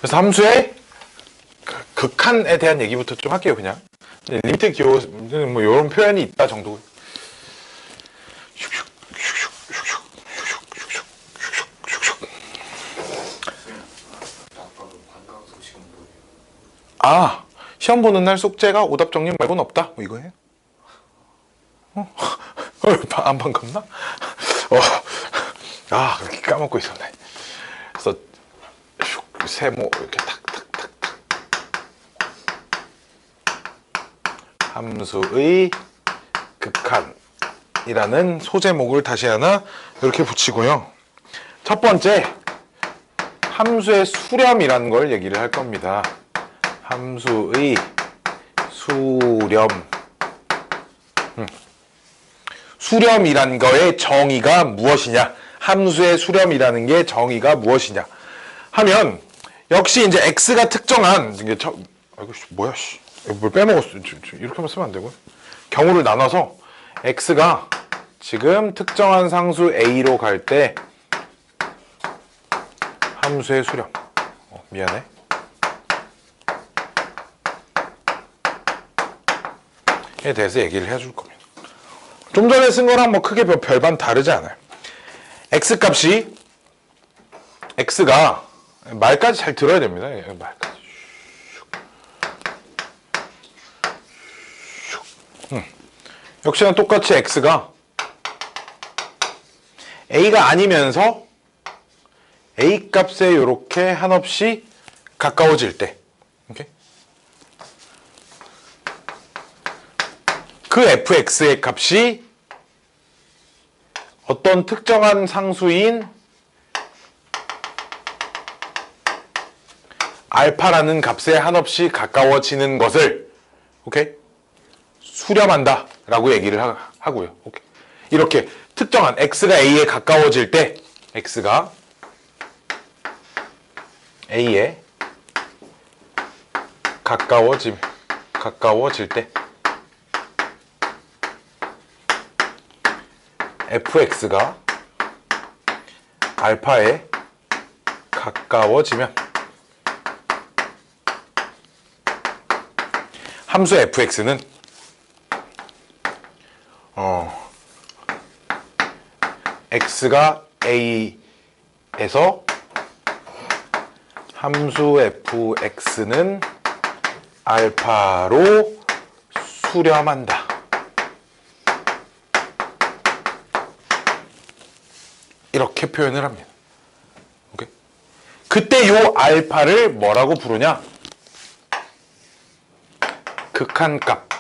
그래서 함수의 극한에 대한 얘기부터 좀 할게요. 그냥 리미트 기호는 뭐 이런 표현이 있다 정도. 아, 시험 보는 날 숙제가 오답 정리 말고는 없다? 뭐 이거예요? 안 반갑나? 그렇게 까먹고 있었네. 그래서 세모 이렇게 탁탁탁탁. 함수의 극한이라는 소제목을 다시 하나 이렇게 붙이고요. 첫 번째, 함수의 수렴이라는 걸 얘기를 할 겁니다. 함수의 수렴. 수렴이란 거의 정의가 무엇이냐? 함수의 수렴이라는 게 정의가 무엇이냐? 하면 역시 이제 x가 특정한 이게 아이고 뭐야 씨. 뭘 빼먹었어. 이렇게만 쓰면 안 되고요. 경우를 나눠서 x가 지금 특정한 상수 a로 갈 때 함수의 수렴. 미안해. 에 대해서 얘기를 해줄 겁니다. 좀 전에 쓴 거랑 뭐 크게 별반 다르지 않아요. x 값이 x가 말까지 잘 들어야 됩니다. 말까지. 역시나 똑같이 x가 a가 아니면서 a 값에 이렇게 한없이 가까워질 때, 오케이? 그 fx의 값이 어떤 특정한 상수인 알파라는 값에 한없이 가까워지는 것을, 오케이? 수렴한다 라고 얘기를 하고요. 오케이? 이렇게 특정한 x가 a에 가까워질 때, x가 a에 가까워질 때 fx가 알파에 가까워지면 함수 fx는 x가 a에서 함수 fx는 알파로 수렴한다. 이렇게 표현을 합니다. 오케이? 그때 요 알파를 뭐라고 부르냐? 극한값.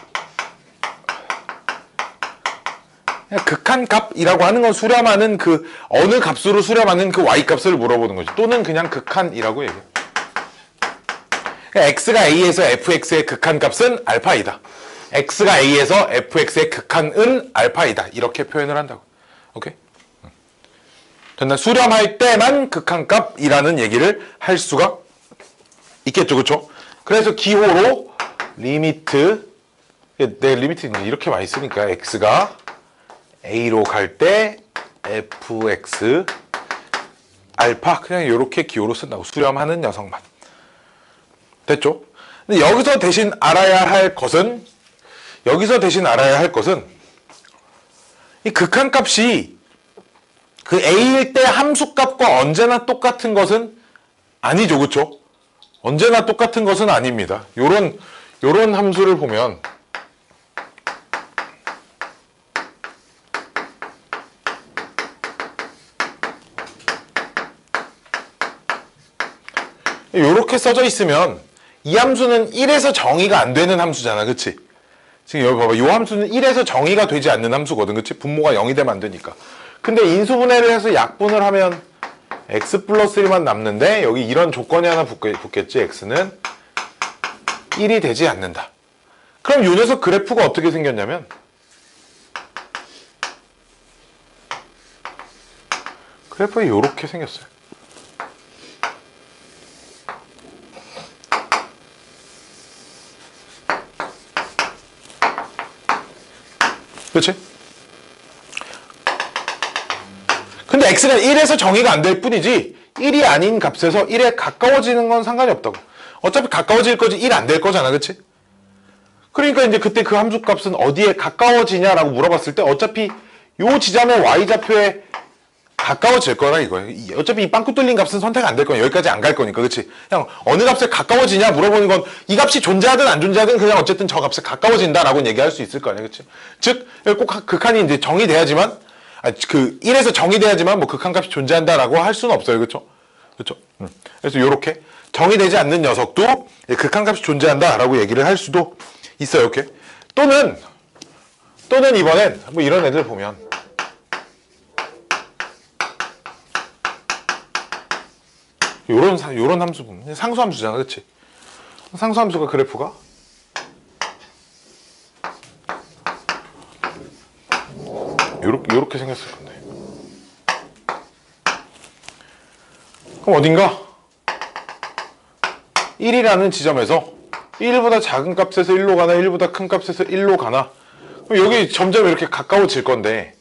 극한값이라고 하는 건 수렴하는 그 어느 값으로 수렴하는 그 y값을 물어보는 거지. 또는 그냥 극한이라고 얘기해요. x가 a에서 fx의 극한값은 알파이다. x가 a에서 fx의 극한은 알파이다. 이렇게 표현을 한다고. 오케이? 됐나? 수렴할 때만 극한값이라는 얘기를 할 수가 있겠죠. 그쵸? 그래서 기호로 리미트, 내 리미트 이렇게 많이 쓰니까 x가 a로 갈 때 fx 알파 그냥 이렇게 기호로 쓴다고. 수렴하는 녀석만. 됐죠? 근데 여기서 대신 알아야 할 것은 이 극한값이 그 a일 때 함수값과 언제나 똑같은 것은 아니죠. 그쵸? 언제나 똑같은 것은 아닙니다. 요런 함수를 보면 요렇게 써져 있으면 이 함수는 1에서 정의가 안 되는 함수잖아. 그치? 지금 여기 봐봐. 이 함수는 1에서 정의가 되지 않는 함수거든. 그치? 분모가 0이 되면 안 되니까. 근데 인수분해를 해서 약분을 하면 x 플러스 1만 남는데 여기 이런 조건이 하나 붙겠지. x는 1이 되지 않는다. 그럼 이 녀석 그래프가 어떻게 생겼냐면 그래프가 이렇게 생겼어요. 그렇지? 근데 x가 1에서 정의가 안 될 뿐이지 1이 아닌 값에서 1에 가까워지는 건 상관이 없다고. 어차피 가까워질 거지 1 안 될 거잖아, 그치? 그러니까 이제 그때 그 함수 값은 어디에 가까워지냐라고 물어봤을 때 어차피 요 지점의 y좌표에 가까워질 거라 이거예요. 어차피 이 빵꾸 뚫린 값은 선택 안 될 거야. 여기까지 안 갈 거니까, 그치? 그냥 어느 값에 가까워지냐 물어보는 건 이 값이 존재하든 안 존재하든 그냥 어쨌든 저 값에 가까워진다라고 얘기할 수 있을 거 아니야, 그치? 즉, 꼭 극한이 이제 정의돼야지만, 그 1에서 정의돼야지만 뭐 극한값이 존재한다라고 할 수는 없어요, 그쵸? 그쵸? 그래서 요렇게 정의되지 않는 녀석도 극한값이 존재한다라고 얘기를 할 수도 있어요, 이렇게. 또는 이번엔 뭐 이런 애들 보면 요런 함수 보면 상수함수잖아, 그치? 상수함수가 그래프가 요렇게 생겼을 건데. 그럼 어딘가 1이라는 지점에서 1보다 작은 값에서 1로 가나 1보다 큰 값에서 1로 가나, 그럼 여기 점점 이렇게 가까워질 건데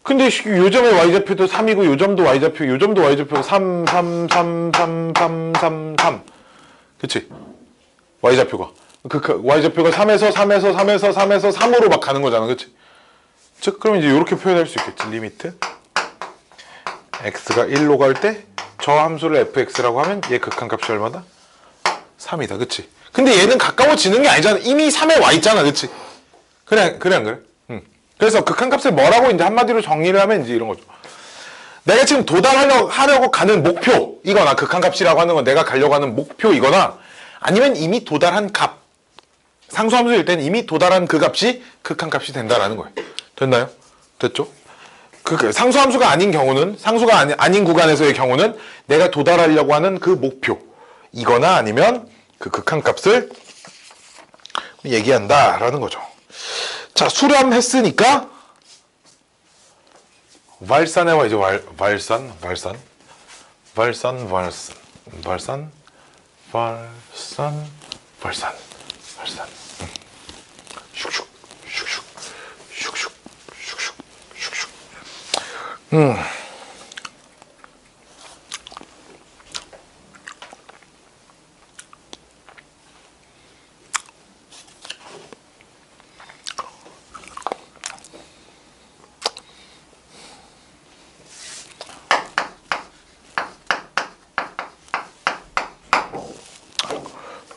근데 요 점의 y좌표도 3이고 요 점도 y좌표가 3, 3, 3, 3, 3, 3, 3. 그치? y좌표가. y좌표가 3에서 3에서 3에서 3에서 3으로 막 가는 거잖아, 그치? 즉, 그럼 이제 이렇게 표현할 수 있겠지. 리미트 x가 1로 갈 때 저 함수를 fx라고 하면 얘 극한값이 얼마다? 3이다, 그치? 근데 얘는 가까워지는 게 아니잖아. 이미 3에 와 있잖아, 그치? 그래 안 그래? 그래서 극한값을 뭐라고 이제 한마디로 정리를 하면 이제 이런 거죠. 내가 지금 도달하려고 가는 목표 이거나, 극한값이라고 하는 건 내가 가려고 하는 목표 이거나, 아니면 이미 도달한 값, 상수함수일 때는 이미 도달한 그 값이 극한값이 된다라는 거예요. 됐나요? 됐죠? 그 상수함수가 아닌 경우는, 상수가 아닌 구간에서의 경우는 내가 도달하려고 하는 그 목표 이거나 아니면 그 극한값을 얘기한다라는 거죠. 자, 수렴했으니까 발산해와 이제 발산 슉슉 슉슉 슉슉 슉슉 슉슉.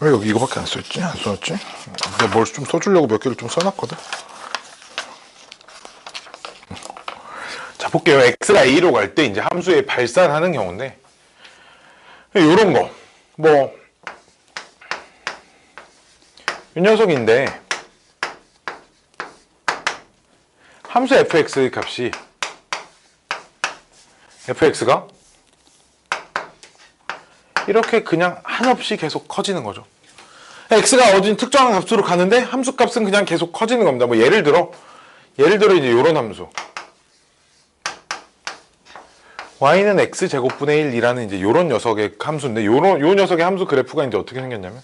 왜 여기 이거밖에 안 써있지? 안 써놨지? 내가 뭘 좀 써주려고 몇 개를 좀 써놨거든. 자, 볼게요. x가 a로 갈 때 이제 함수에 발산하는 경우인데, 요런 거, 뭐, 이 녀석인데, 함수 fx의 값이, fx가 이렇게 그냥 한없이 계속 커지는 거죠. x가 어딘 특정한 값으로 가는데 함수 값은 그냥 계속 커지는 겁니다. 뭐 예를 들어 이제 요런 함수 y는 x제곱분의 1이라는 이제 요런 녀석의 함수인데, 요 녀석의 함수 그래프가 이제 어떻게 생겼냐면,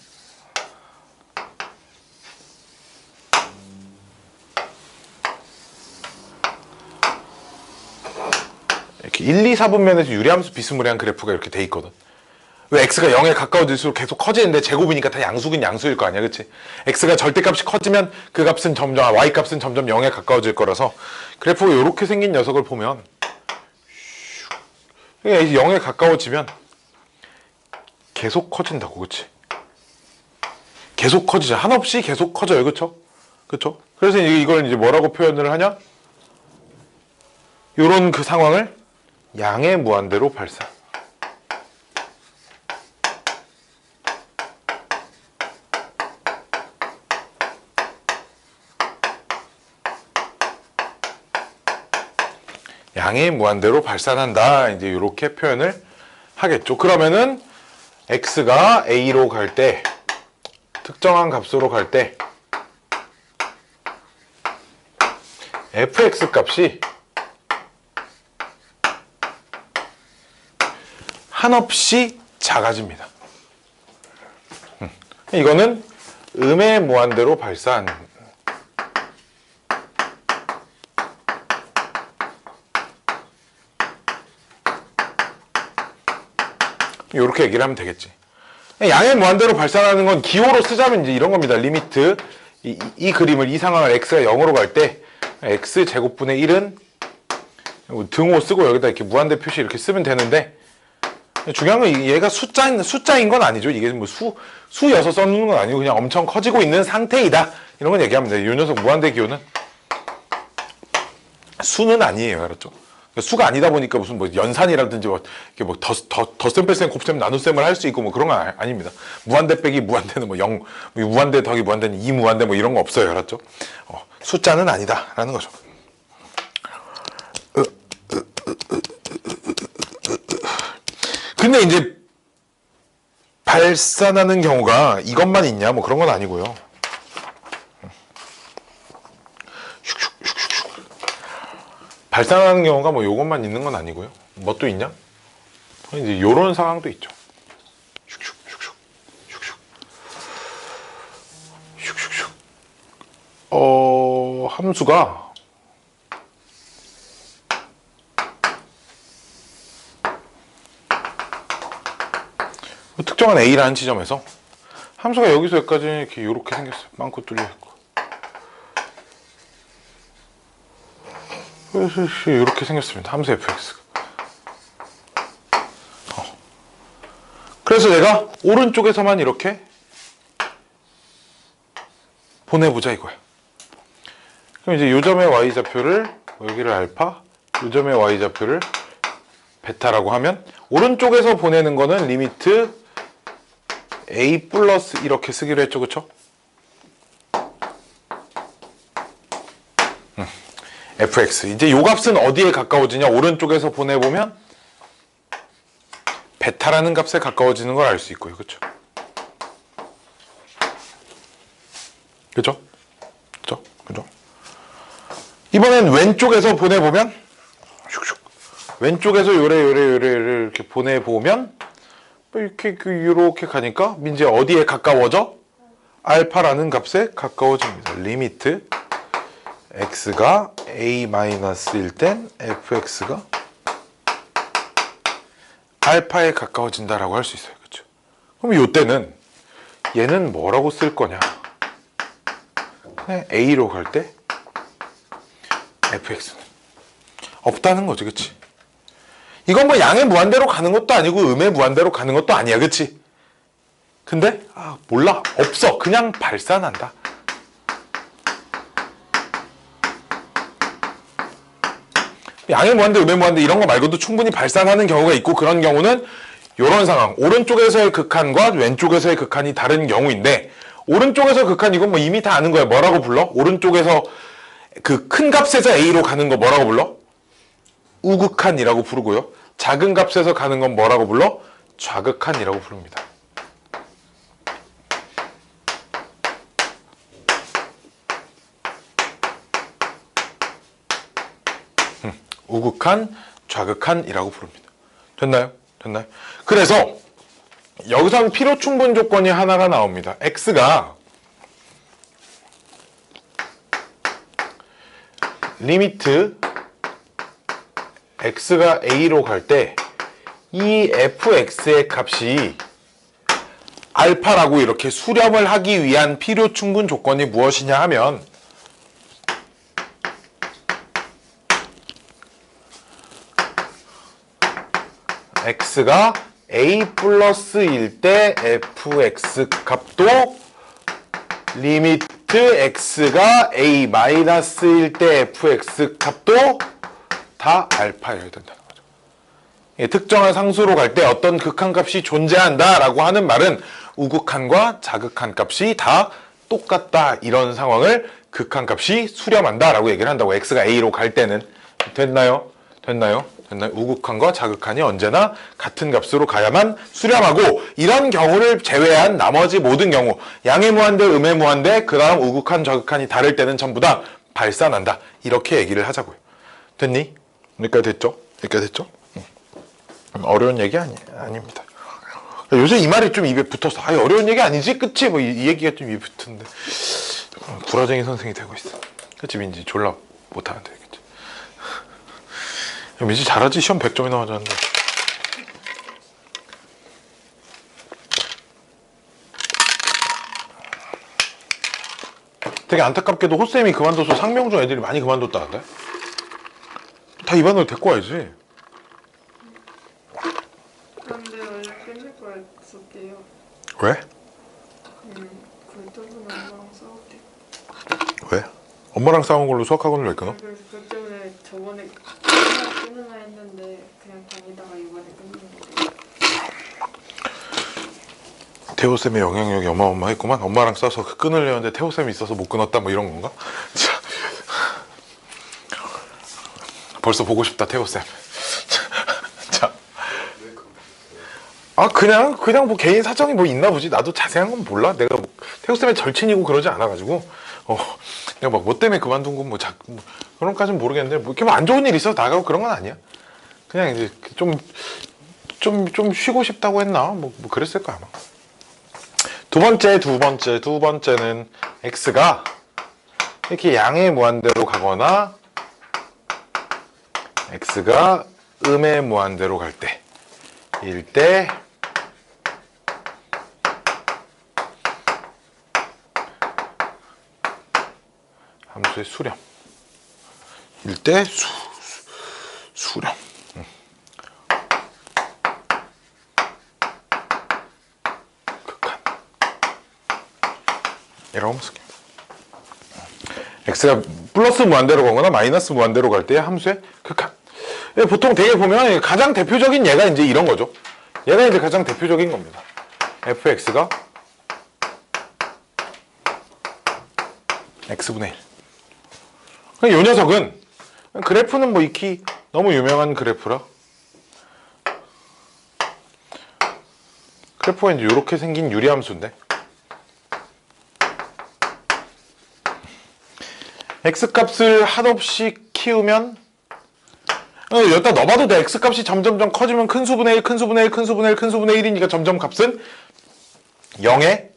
이렇게 1, 2, 4분면에서 유리함수 비스무리한 그래프가 이렇게 돼 있거든. 왜 x가 0에 가까워질수록 계속 커지는데 제곱이니까 다 양수긴 양수일 거 아니야, 그치? x가 절대값이 커지면 그 값은 점점, y값은 점점 0에 가까워질 거라서 그래프가 이렇게 생긴 녀석을 보면 0에 가까워지면 계속 커진다고, 그치? 계속 커지죠. 한없이 계속 커져요, 그쵸? 그쵸? 그래서 이걸 이제 뭐라고 표현을 하냐? 요런 그 상황을 양의 무한대로 발산. 양의 무한대로 발산한다. 이제 이렇게 표현을 하겠죠. 그러면은 x가 a로 갈 때, 특정한 값으로 갈 때 fx 값이 한없이 작아집니다. 이거는 음의 무한대로 발산. 이렇게 얘기를 하면 되겠지. 양의 무한대로 발산하는 건 기호로 쓰자면 이제 이런 겁니다. 리미트 이 그림을 이 상황을 x가 0으로 갈 때 x 제곱분의 1은 등호 쓰고 여기다 이렇게 무한대 표시 이렇게 쓰면 되는데, 중요한 건 얘가 숫자인 건 아니죠. 이게 뭐 수여서 써놓는 건 아니고 그냥 엄청 커지고 있는 상태이다, 이런 건 얘기하면 돼요. 이 녀석 무한대 기호는 수는 아니에요. 알았죠? 수가 아니다 보니까 무슨 뭐 연산이라든지 뭐 이렇게 뭐 덧셈 뺄셈 곱셈 나눗셈을 할 수 있고 뭐 그런 건 아닙니다. 무한대 빼기 무한대는 뭐 0, 무한대 더하기 무한대는 2 무한대 뭐 이런 거 없어요. 알았죠? 숫자는 아니다라는 거죠. 근데 이제 발산하는 경우가 이것만 있냐 뭐 그런 건 아니고요. 발산하는 경우가 뭐 요것만 있는 건 아니고요. 뭐 또 있냐? 이제 요런 상황도 있죠. 함수가 특정한 A라는 지점에서 함수가 여기서 여기까지 이렇게 요렇게 생겼어요. 빵꾸 뚫려 있고. 이렇게 생겼습니다. 함수 fx가. 그래서 내가 오른쪽에서만 이렇게 보내보자 이거야. 그럼 이제 요점의 y좌표를 여기를 알파, 요점의 y좌표를 베타라고 하면 오른쪽에서 보내는 거는 리미트 a 플러스 이렇게 쓰기로 했죠, 그쵸? fx. 이제 요 값은 어디에 가까워지냐? 오른쪽에서 보내보면 베타라는 값에 가까워지는 걸 알 수 있고요. 그쵸? 그죠? 그죠? 그죠? 이번엔 왼쪽에서 보내보면 슉슉. 왼쪽에서 요래 이렇게 보내보면 이렇게 가니까 이제 어디에 가까워져? 알파라는 값에 가까워집니다. 리미트 x가 a-일 땐 fx가 알파에 가까워진다라고 할 수 있어요. 그렇죠? 그럼 이때는 얘는 뭐라고 쓸 거냐? 그냥 a로 갈 때 fx는 없다는 거죠. 그렇지? 이건 뭐 양의 무한대로 가는 것도 아니고 음의 무한대로 가는 것도 아니야. 그렇지? 근데 몰라. 없어. 그냥 발산한다. 양의 무한대, 음의 무한대 이런 거 말고도 충분히 발산하는 경우가 있고, 그런 경우는 이런 상황, 오른쪽에서의 극한과 왼쪽에서의 극한이 다른 경우인데, 오른쪽에서 극한 이건 뭐 이미 다 아는 거야. 뭐라고 불러? 오른쪽에서 그 큰 값에서 A로 가는 거 뭐라고 불러? 우극한이라고 부르고요. 작은 값에서 가는 건 뭐라고 불러? 좌극한이라고 부릅니다. 우극한, 좌극한이라고 부릅니다. 됐나요? 됐나요? 그래서 여기서는 필요 충분 조건이 하나가 나옵니다. x가 리미트 x가 a로 갈 때 이 fx의 값이 알파라고 이렇게 수렴을 하기 위한 필요 충분 조건이 무엇이냐 하면 x가 a 플러스일 때 fx 값도 리미트 x가 a 마이너스일 때 fx 값도 다 알파여야 된다는 거죠. 특정한 상수로 갈 때 어떤 극한값이 존재한다라고 하는 말은 우극한과 자극한 값이 다 똑같다, 이런 상황을 극한값이 수렴한다라고 얘기를 한다고. x가 a로 갈 때는. 됐나요? 됐나요? 됐나요? 우극한과 자극한이 언제나 같은 값으로 가야만 수렴하고, 이런 경우를 제외한 나머지 모든 경우, 양의 무한대, 음의 무한대, 그 다음 우극한, 좌극한이 다를 때는 전부 다 발산한다, 이렇게 얘기를 하자고요. 됐니? 여기까지 됐죠? 여기까지 됐죠? 어려운 얘기 아닙니다. 요새 이 말이 좀 입에 붙어서 어려운 얘기 아니지? 그치? 뭐 이 얘기가 좀 입에 붙는데 구라쟁이 선생이 되고 있어. 그치 민지? 졸라 못하는데. 그치? 민지 잘하지? 시험 100점이 나왔는데. 되게 안타깝게도 호쌤이 그만둬서 상명중 애들이 많이 그만뒀다는데? 다 이 반으로 데리고 와야지. 근데 원래 끝낼 거였었대요. 왜? 골동은 엄마랑 싸웠대. 왜? 엄마랑 싸운 걸로 수학학원을 왜 끊어? 그래서 그것 때문에 저번에 끊으나 했는데 그냥 다니다가 이번에 끊는 거예요. 태호쌤의 영향력이 어마어마했구만. 엄마랑 싸워서 끊으려는데 태호쌤이 있어서 못 끊었다 뭐 이런 건가? 자, 벌써 보고 싶다 태호쌤. 자, 아 그냥 뭐 개인 사정이 뭐 있나 보지. 나도 자세한 건 몰라. 내가 뭐 태호쌤의 절친이고 그러지 않아가지고 내가 막 뭐 때문에 그만둔 건 뭐 그런 까지는 모르겠는데 뭐 이렇게 뭐 안 좋은 일 있어서 나가고 그런 건 아니야. 그냥 이제 좀 쉬고 싶다고 했나? 뭐 그랬을 거야 아마. 두 번째는 x가 이렇게 양의 무한대로 가거나 x가 음의 무한대로 갈 때일 때 함수의 수렴 일 때 수렴 극한 이라고 하면 쓸게요. x가 플러스 무한대로 가거나 마이너스 무한대로 갈 때 함수의 극한. 보통 되게 보면 가장 대표적인 얘가 이제 이런 거죠. 얘가 이제 가장 대표적인 겁니다. fx가 x분의 1. 이 녀석은 그래프는 뭐 익히 너무 유명한 그래프라 그래프가 이제 이렇게 생긴 유리함수인데 x값을 한없이 키우면 여기다 넣어봐도 돼. x값이 점점점 커지면 큰 수분의 1, 큰 수분의 1, 큰 수분의 1, 큰 수분의 1이니까 점점 값은 0에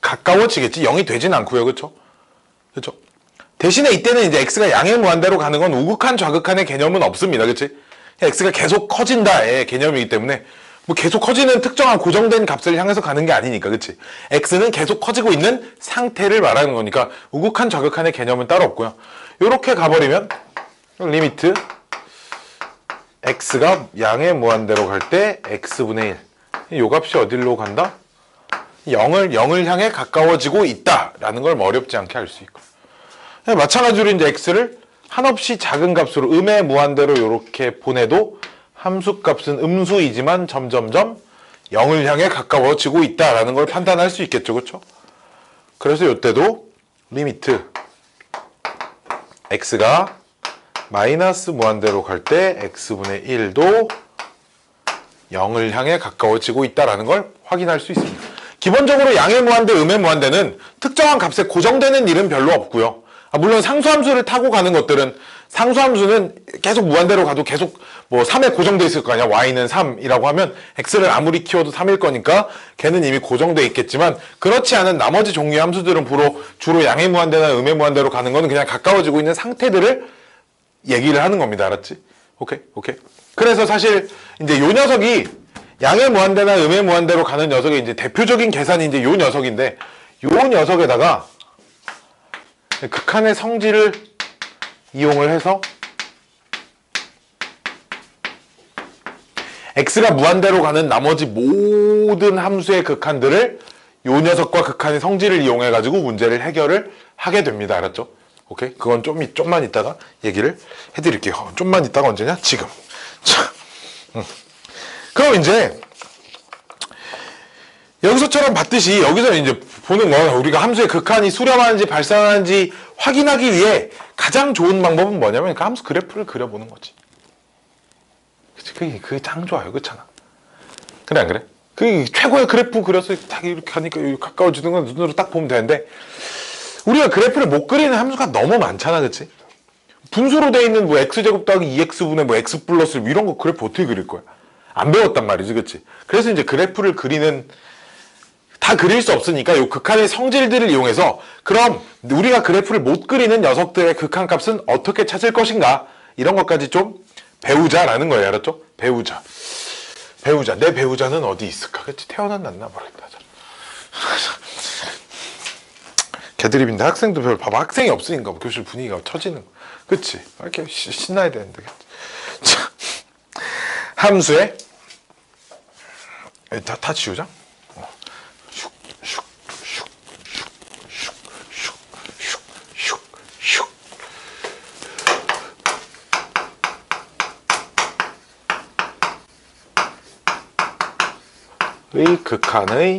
가까워지겠지. 0이 되진 않고요. 그쵸? 그쵸? 대신에 이때는 이제 x가 양의 무한대로 가는 건 우극한 좌극한의 개념은 없습니다. 그치? x가 계속 커진다의 개념이기 때문에 뭐 계속 커지는 특정한 고정된 값을 향해서 가는 게 아니니까. 그치? x는 계속 커지고 있는 상태를 말하는 거니까 우극한 좌극한의 개념은 따로 없고요. 요렇게 가버리면 리미트 x가 양의 무한대로 갈 때 x분의 1 요 값이 어디로 간다? 0을 향해 가까워지고 있다라는 걸 어렵지 않게 알 수 있고 마찬가지로 이제 x를 한없이 작은 값으로 음의 무한대로 이렇게 보내도 함수값은 음수이지만 점점점 0을 향해 가까워지고 있다라는 걸 판단할 수 있겠죠. 그렇죠? 그래서 이때도 리미트 x가 마이너스 무한대로 갈 때 x분의 1도 0을 향해 가까워지고 있다는 걸 확인할 수 있습니다. 기본적으로 양의 무한대, 음의 무한대는 특정한 값에 고정되는 일은 별로 없고요. 물론 상수함수를 타고 가는 것들은 상수함수는 계속 무한대로 가도 계속 뭐 3에 고정돼 있을 거 아니야. y는 3이라고 하면 x를 아무리 키워도 3일 거니까 걔는 이미 고정돼 있겠지만 그렇지 않은 나머지 종류의 함수들은 주로 양의 무한대나 음의 무한대로 가는 거는 그냥 가까워지고 있는 상태들을 얘기를 하는 겁니다. 알았지? 오케이? 그래서 사실 이제 요 녀석이 양의 무한대나 음의 무한대로 가는 녀석의 이제 대표적인 계산이 이제 요 녀석인데 요 녀석에다가 극한의 성질을 이용을 해서 x가 무한대로 가는 나머지 모든 함수의 극한들을 요 녀석과 극한의 성질을 이용해 가지고 문제를 해결을 하게 됩니다. 알았죠? 오케이? 그건 좀만 이따가 얘기를 해드릴게요. 좀만 이따가 언제냐? 지금. 자, 그럼 이제 여기서처럼 봤듯이 여기서 이제 보는 건 우리가 함수의 극한이 수렴하는지 발생하는지 확인하기 위해 가장 좋은 방법은 뭐냐면 그 함수 그래프를 그려보는 거지. 그치? 그게 짱 좋아요. 그렇잖아. 그래 안 그래? 그 최고의 그래프 그려서 딱 이렇게 하니까 가까워지는 건 눈으로 딱 보면 되는데 우리가 그래프를 못 그리는 함수가 너무 많잖아. 그치? 분수로 돼 있는 뭐 x제곱 더하기 2x분의 뭐 x 플러스 이런 거 그래프 어떻게 그릴 거야? 안 배웠단 말이지. 그치? 그래서 이제 그래프를 다 그릴 수 없으니까 요 극한의 성질들을 이용해서 그럼 우리가 그래프를 못 그리는 녀석들의 극한값은 어떻게 찾을 것인가 이런 것까지 좀 배우자라는 거예요. 알았죠? 배우자. 내 배우자는 어디 있을까? 그치? 태어났나 모르겠다. 개드립인데 학생도 별로 봐봐. 학생이 없으니까 교실 분위기가 처지는 거. 그치? 이렇게 신나야 되는데. 자, 함수에 다 지우자. 의 극한의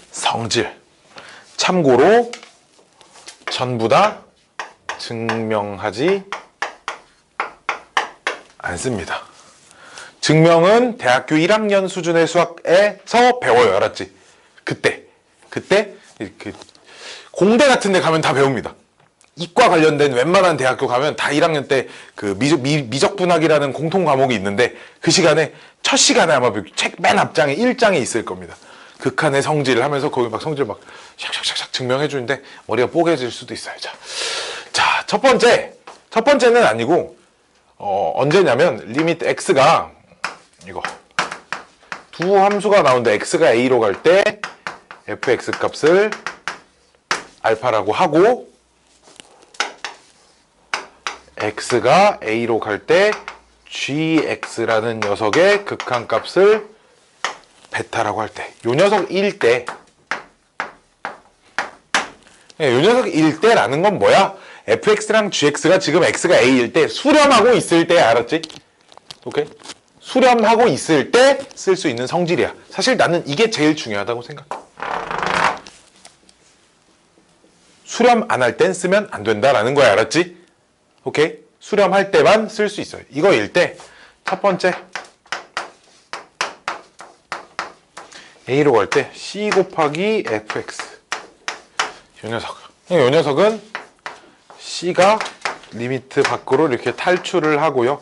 성질. 참고로 전부 다 증명하지 않습니다. 증명은 대학교 1학년 수준의 수학에서 배워요. 알았지? 그때 그 공대 같은 데 가면 다 배웁니다. 이과 관련된 웬만한 대학교 가면 다 1학년 때 그 미적분학이라는 공통 과목이 있는데 그 시간에 첫 시간에 아마 책 맨 앞장에 1장에 있을 겁니다. 극한의 성질을 하면서 거기 막 성질 막 샥샥샥샥 증명해 주는데 머리가 뽀개질 수도 있어요. 자, 첫 번째는 아니고 언제냐면 리미트 x가 이거 두 함수가 나오는데 x가 a로 갈 때 fx 값을 알파라고 하고 x가 a로 갈 때 gx라는 녀석의 극한 값을 베타라고 할 때, 요 녀석 1대, 요 녀석 1대라는 건 뭐야? fx랑 gx가 지금 x가 a일 때 수렴하고 있을 때, 알았지? 오케이? 수렴하고 있을 때 쓸 수 있는 성질이야. 사실 나는 이게 제일 중요하다고 생각해. 수렴 안 할 땐 쓰면 안 된다라는 거야. 알았지? 오케이? 수렴할 때만 쓸 수 있어요. 이거일 때 첫 번째 a로 갈 때 c 곱하기 fx 요 녀석은 c가 리미트 밖으로 이렇게 탈출을 하고요.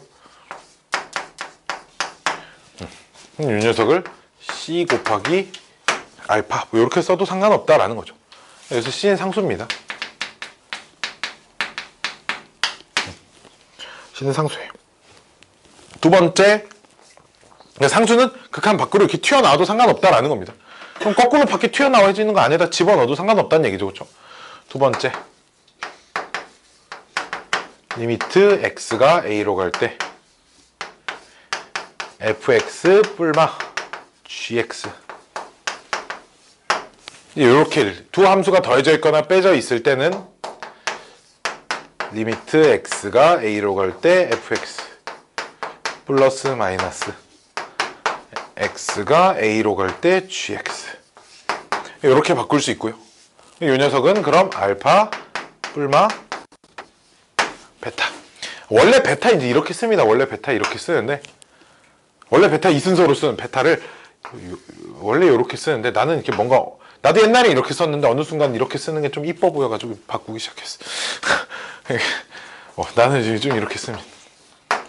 이 녀석을 c 곱하기 알파 뭐 이렇게 써도 상관없다라는 거죠. 그래서 c는 상수입니다. c는 상수예요. 두 번째, 상수는 극한 밖으로 이렇게 튀어나와도 상관없다라는 겁니다. 그럼 거꾸로 밖에 튀어나와지는 거 안에다 집어넣어도 상관없다는 얘기죠. 그렇죠? 두 번째, 리미트 x가 a로 갈 때 fx 뿔마 gx 이렇게 두 함수가 더해져 있거나 빼져 있을 때는 리미트 x가 a로 갈 때 fx 플러스 마이너스 x가 a로 갈 때 gx 이렇게 바꿀 수 있고요. 이 녀석은 그럼 알파 뿔마 베타. 원래 베타 이제 이렇게 씁니다. 원래 베타 이렇게 쓰는데 원래 베타 이 순서로 쓰는 베타를 원래 이렇게 쓰는데 나는 이렇게 뭔가 나도 옛날에 이렇게 썼는데 어느 순간 이렇게 쓰는 게 좀 이뻐 보여가지고 바꾸기 시작했어. 나는 이제 좀 이렇게 씁니다.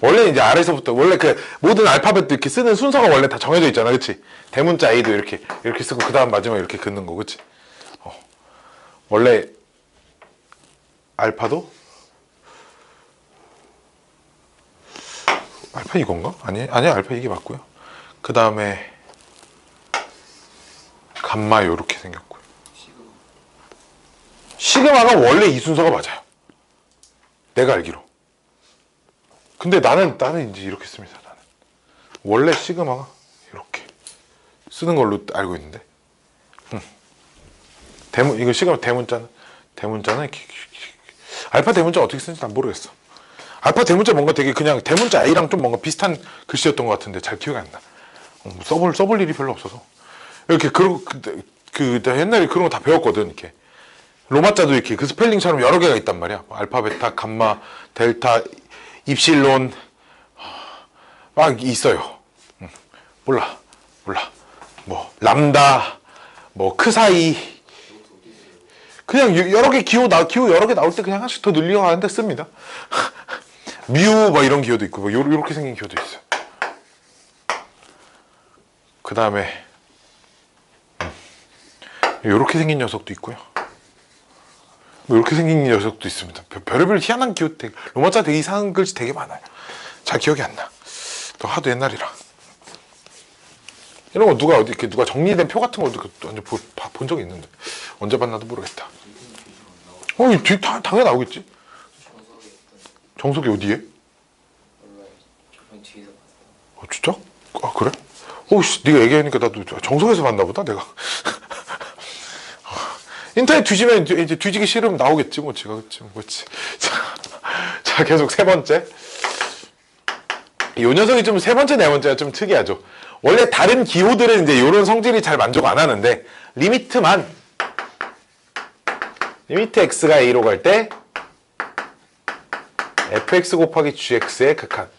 원래 이제 아래서부터 원래 그 모든 알파벳도 이렇게 쓰는 순서가 원래 다 정해져 있잖아, 그렇지? 대문자 A도 이렇게 쓰고 그 다음 마지막에 이렇게 긋는 거, 그렇지? 원래 알파도 알파 이건가? 아니야 알파 이게 맞고요. 그 다음에 감마 요렇게 생겼고요. 시그마가 원래 이 순서가 맞아요. 내가 알기로. 근데 나는 이제 이렇게 씁니다. 나는 원래 시그마가 이렇게 쓰는 걸로 알고 있는데, 이거 시그마 대문자는 이렇게 알파 대문자 어떻게 쓰는지 난 모르겠어. 알파 대문자 뭔가 되게 그냥 대문자 A랑 좀 뭔가 비슷한 글씨였던 것 같은데 잘 기억이 안 나. 써볼 일이 별로 없어서 이렇게 나 옛날에 그런 거 다 배웠거든. 이렇게 로마자도 이렇게 그 스펠링처럼 여러 개가 있단 말이야. 알파, 베타, 감마, 델타, 입실론 막 있어요. 몰라. 뭐 람다, 뭐 크사이 그냥 여러 개 기호 여러 개 나올 때 그냥 하나씩 더 늘려가는데 씁니다. 뮤 뭐 이런 기호도 있고 뭐 요렇게 생긴 기호도 있어요. 그 다음에 요렇게 생긴 녀석도 있고요. 뭐 이렇게 생긴 녀석도 있습니다. 별의별 희한한 기호 로마자 되게 이상한 글씨 되게 많아요. 잘 기억이 안 나. 또 하도 옛날이라. 이런 거 누가 어디 누가 정리된 표 같은 거 완전 본 적이 있는데 언제 봤나도 모르겠다. 뒤 당연히 나오겠지. 정석이 어디에? 몰라요. 저번 뒤에서 봤어요. 진짜? 아 그래? 오씨 네가 얘기하니까 나도 정석에서 봤나 보다 내가. 인터넷 뒤지면 이제 뒤지기 싫으면 나오겠지 뭐 지가 그치. 자 계속 세 번째. 이 녀석이 좀 세 번째 네 번째가 좀 특이하죠. 원래 다른 기호들은 이제 이런 성질이 잘 만족 안 하는데 리미트 x가 a로 갈 때 fx 곱하기 gx의 극한.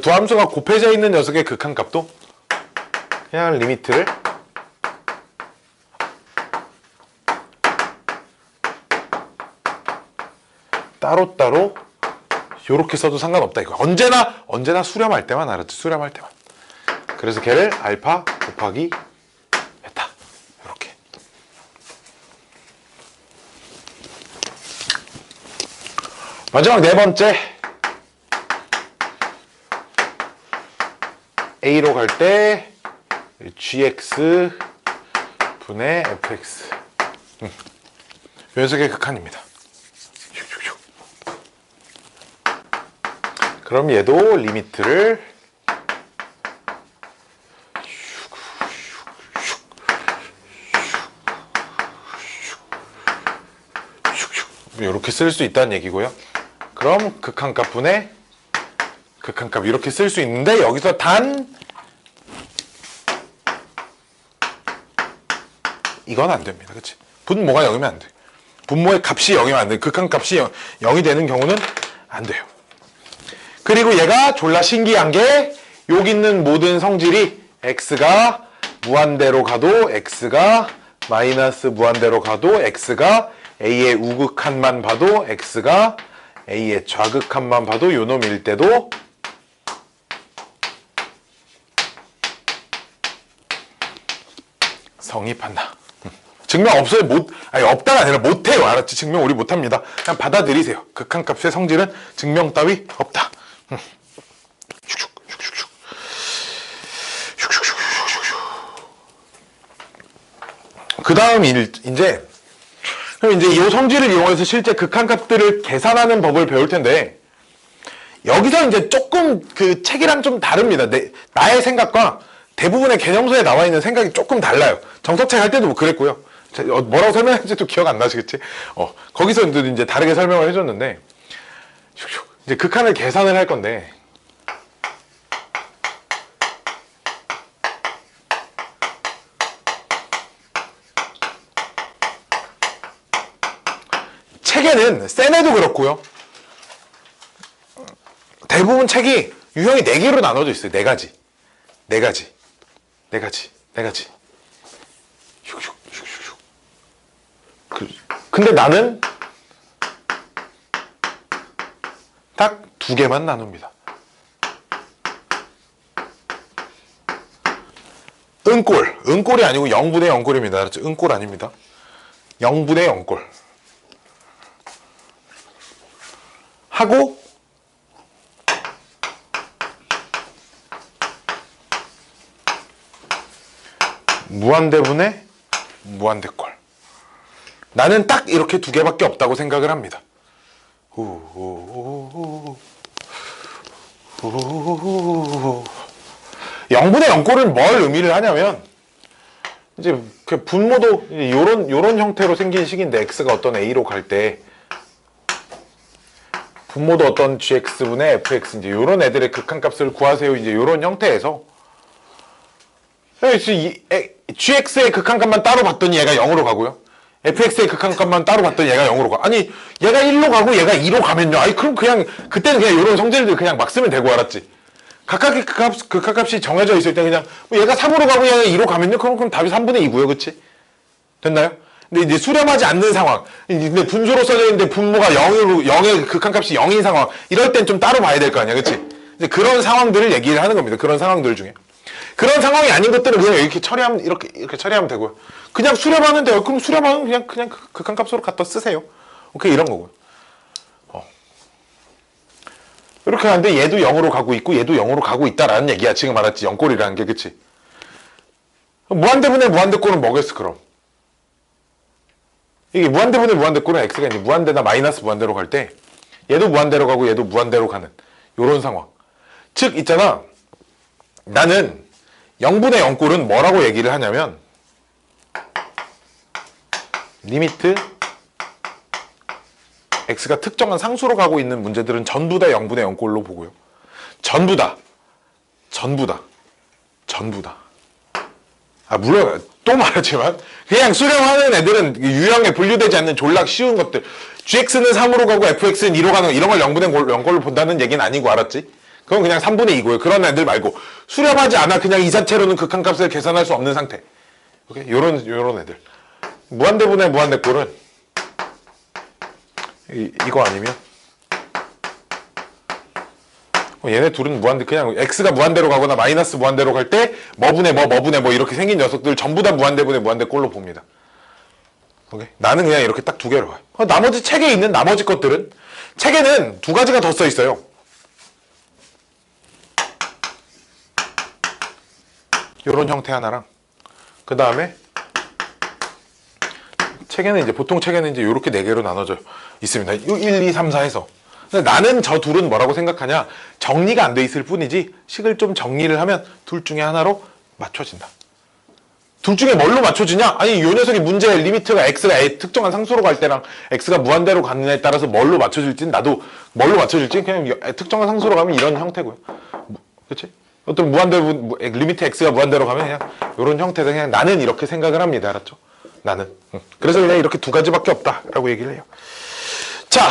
두 함수가 곱해져 있는 녀석의 극한 값도 그냥 리미트를 따로따로 요렇게 써도 상관없다 이거. 언제나 수렴할 때만 알았지. 수렴할 때만. 그래서 걔를 알파 곱하기 베타 요렇게. 마지막 네 번째. a로 갈 때 gx 분의 fx. 요 녀석의 극한입니다. 그럼 얘도 리미트를 이렇게 쓸 수 있다는 얘기고요. 그럼 극한값 분의 극한값 이렇게 쓸 수 있는데 여기서 단 이건 안 됩니다. 그치? 분모가 0이면 안 돼. 분모의 값이 0이면 안 돼. 극한값이 0이 되는 경우는 안 돼요. 그리고 얘가 졸라 신기한 게 여기 있는 모든 성질이 x가 무한대로 가도 x가 마이너스 무한대로 가도 x가 a의 우극한만 봐도 x가 a의 좌극한만 봐도 요놈일 때도 성립한다. 증명 없어요. 없다가 아니라 못해요. 알았지? 증명 우리 못합니다. 그냥 받아들이세요. 극한값의 성질은 증명 따위 없다. 그 다음 이제 이 성질을 이용해서 실제 극한값들을 계산하는 법을 배울 텐데 여기서 이제 조금 그 책이랑 좀 다릅니다. 나의 생각과 대부분의 개념서에 나와 있는 생각이 조금 달라요. 정석책 할 때도 뭐 그랬고요. 뭐라고 설명했는지도 기억 안 나시겠지? 거기서 이제 다르게 설명을 해줬는데 이제 극한을 계산을 할 건데 책에는 쌤에도 그렇고요. 대부분 책이 유형이 4개로 나눠져 있어요. 4가지. 근데 나는 딱 2개만 나눕니다. 은꼴이 아니고 0분의 0꼴입니다. 알았죠? 은꼴 아닙니다. 0분의 0꼴. 하고 무한대분의 무한대꼴. 나는 딱 이렇게 2개밖에 없다고 생각을 합니다. 0분의 0꼴은 뭘 의미를 하냐면 이제 그 분모도 요런 형태로 생긴 식인데 x가 어떤 a로 갈 때 분모도 어떤 gx분의 fx 이제 요런 애들의 극한값을 구하세요. 이제 요런 형태에서 gx의 극한값만 따로 봤더니 얘가 0으로 가고요. fx의 극한값만 따로 봤더니 얘가 0으로 가. 아니 얘가 1로 가고 얘가 2로 가면요. 그럼 그냥 그때는 그냥 요런 성질들 그냥 막 쓰면 되고 알았지. 각각의 극한값이 정해져 있을 때 그냥 얘가 3으로 가고 얘가 2로 가면요. 그럼 답이 3분의 2고요. 그치? 됐나요? 근데 이제 수렴하지 않는 상황. 근데 분수로 써져 있는데 분모가 0의 극한값이 0인 상황. 이럴 땐 좀 따로 봐야 될 거 아니야. 그치? 이제 그런 상황들을 얘기를 하는 겁니다. 그런 상황들 중에. 그런 상황이 아닌 것들은 그냥 이렇게 처리하면 되고요. 그냥 수렴하는데요. 그럼 수렴하면 그냥 극한값으로 갖다 쓰세요. 오케이, 이런 거고요. 이렇게 하는데 얘도 0으로 가고 있고 얘도 0으로 가고 있다라는 얘기야. 지금 말했지. 0꼴이라는 게. 그치? 무한대분의 무한대꼴은 뭐겠어, 그럼? 이게 무한대분의 무한대꼴은 x가 이제 무한대나 마이너스 무한대로 갈 때 얘도 무한대로 가고 얘도 무한대로 가는 요런 상황. 즉 있잖아. 나는 0분의 0꼴은 뭐라고 얘기를 하냐면 리미트 x가 특정한 상수로 가고 있는 문제들은 전부 다 0분의 0꼴로 보고요. 전부 다. 물론 또 말하지만 그냥 수렴하는 애들은 유형에 분류되지 않는 졸라 쉬운 것들, gx는 3으로 가고 fx는 2로 가는 거, 이런 걸 0분의 0꼴로 본다는 얘기는 아니고, 알았지? 그건 그냥 3분의 2고요. 그런 애들 말고 수렴하지 않아 그냥 이 자체로는 극한값을 계산할 수 없는 상태. 오케이? 요런 애들. 무한대분의 무한대꼴은 이거 아니면 얘네 둘은 무한대, 그냥 x가 무한대로 가거나 마이너스 무한대로 갈 때 뭐분의 뭐 이렇게 생긴 녀석들 전부 다 무한대분의 무한대꼴로 봅니다. 오케이? 나는 그냥 이렇게 딱 두 개로 가요. 나머지 책에 있는 나머지 것들은, 책에는 두 가지가 더 써 있어요. 요런 형태 하나랑, 그 다음에 책에는 이제 보통 책에는 이제 요렇게 네 개로 나눠져 있습니다. 1, 2, 3, 4 해서. 근데 나는 저 둘은 뭐라고 생각하냐? 정리가 안 돼 있을 뿐이지 식을 좀 정리를 하면 둘 중에 하나로 맞춰진다. 둘 중에 뭘로 맞춰지냐? 아니, 요 녀석이 문제 리미트가 x가 특정한 상수로 갈 때랑 x가 무한대로 가느냐에 따라서 뭘로 맞춰질지는, 나도 뭘로 맞춰질지 그냥 특정한 상수로 가면 이런 형태고요. 그렇지? 어떤 무한대로 리미트 x가 무한대로 가면 그냥 이런 형태다. 그냥 나는 이렇게 생각을 합니다. 알았죠? 나는. 그래서 그냥 이렇게 두 가지밖에 없다라고 얘기를 해요. 자,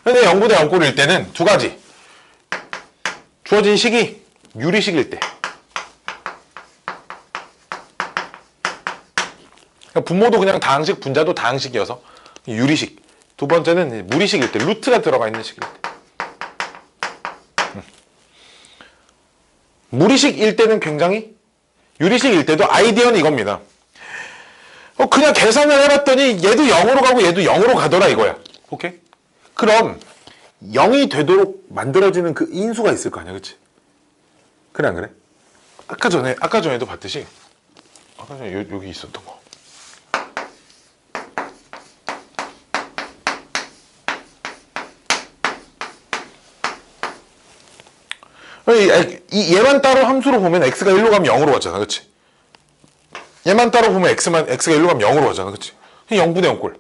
근데 0분의 0꼴일 때는 두 가지. 주어진 식이 유리식일 때. 그러니까 분모도 그냥 다항식, 분자도 다항식이어서 유리식. 두 번째는 무리식일 때, 루트가 들어가 있는 식일 때. 무리식일 때는 굉장히, 유리식일 때도 아이디어는 이겁니다. 그냥 계산을 해봤더니 얘도 0으로 가고 얘도 0으로 가더라 이거야. 오케이? 그럼 0이 되도록 만들어지는 그 인수가 있을 거 아니야, 그치? 그래 안 그래? 아까 전에도 봤듯이, 아까 전에 여기 있었던 거. 얘만 따로 함수로 보면 x가 1로 가면 0으로 가잖아, 그치? 얘만 따로 보면 x가 1로 가면 0으로 가잖아, 그치? 0분의 0꼴.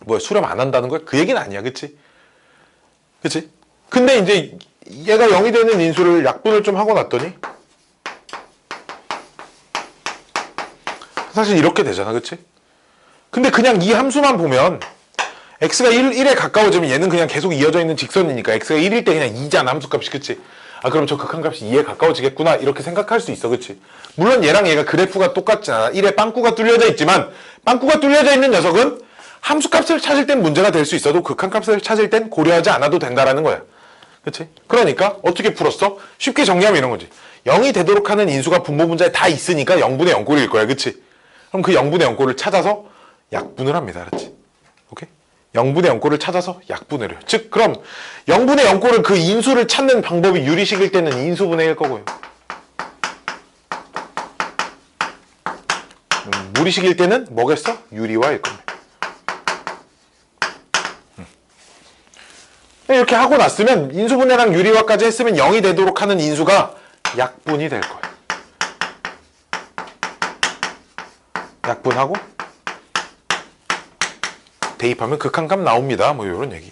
뭐야, 수렴 안 한다는 거야? 그 얘기는 아니야, 그치? 그치? 근데 이제 얘가 0이 되는 인수를 약분을 좀 하고 났더니 사실 이렇게 되잖아, 그치? 근데 그냥 이 함수만 보면 x가 1에 가까워지면 얘는 그냥 계속 이어져 있는 직선이니까 x가 1일 때 그냥 2잖아, 함수값이, 그치? 아, 그럼 저 극한값이 2에 가까워지겠구나, 이렇게 생각할 수 있어, 그치? 물론 얘랑 얘가 그래프가 똑같지 않아. 1에 빵꾸가 뚫려져 있지만, 빵꾸가 뚫려져 있는 녀석은 함수값을 찾을 땐 문제가 될 수 있어도 극한값을 찾을 땐 고려하지 않아도 된다라는 거야. 그치? 그러니까 어떻게 풀었어? 쉽게 정리하면 이런 거지. 0이 되도록 하는 인수가 분모 분자에 다 있으니까 0분의 0꼴일 거야, 그치? 그럼 그 0분의 0꼴을 찾아서 약분을 합니다, 알았지? 오케이? 0분의 0꼴을 찾아서 약분을 해요. 즉, 그럼 0분의 0꼴을 그 인수를 찾는 방법이 유리식일 때는 인수분해일 거고요. 무리식일 때는 뭐겠어? 유리화일 겁니다. 이렇게 하고 났으면 인수분해랑 유리화까지 했으면 0이 되도록 하는 인수가 약분이 될 거예요. 약분하고 대입하면 극한값 나옵니다. 뭐 이런 얘기.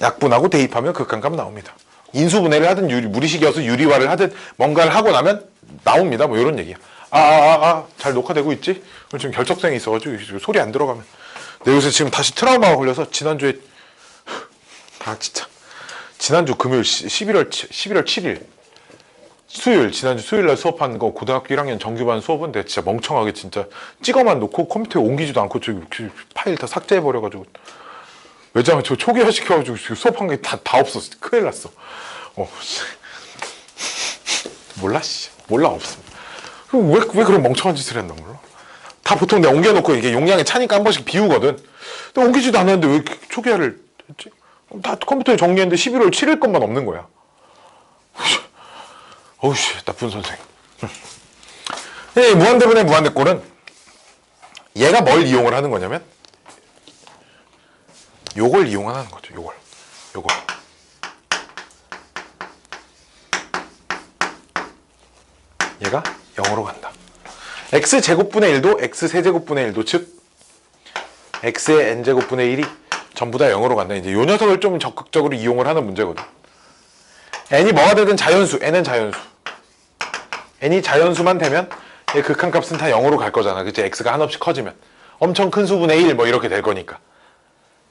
약분하고 대입하면 극한값 나옵니다. 인수분해를 하든 무리식이어서 유리화를 하든 뭔가를 하고 나면 나옵니다. 뭐 이런 얘기야. 잘 녹화되고 있지? 지금 결석생이 있어가지고 지금 소리 안 들어가면. 내 요새 지금 다시 트라우마가 걸려서 지난주에 진짜 지난주 금요일 11월 7일 수요일, 지난주 수요일날 수업한 거 고등학교 1학년 정규반 수업은 내가 진짜 멍청하게 진짜 찍어만 놓고 컴퓨터에 옮기지도 않고 저기 파일 다 삭제해버려가지고 왜냐면 저 초기화 시켜가지고 수업한 게 다 없었어. 큰일 났어. 몰라 없어. 왜 그런 멍청한 짓을 했나 몰라. 다 보통 내가 옮겨놓고 이게 용량이 차니까 한 번씩 비우거든. 근데 옮기지도 않았는데 왜 초기화를 했지? 다 컴퓨터에 정리했는데 11월 7일 것만 없는 거야. 어우씨, 나쁜 선생. 이 무한대분의 무한대꼴은 얘가 뭘 이용을 하는 거냐면 요걸 이용하는 거죠. 요걸. 얘가 0으로 간다. x제곱분의 1도 x세제곱분의 1도 즉 x의 n제곱분의 1이 전부 다 0으로 간다. 이제 요 녀석을 좀 적극적으로 이용을 하는 문제거든. n이 뭐가 되든 자연수, n은 자연수. n이 자연수만 되면 얘 극한값은 다 0으로 갈 거잖아. 그치? x가 한없이 커지면. 엄청 큰 수분의 1 뭐 이렇게 될 거니까.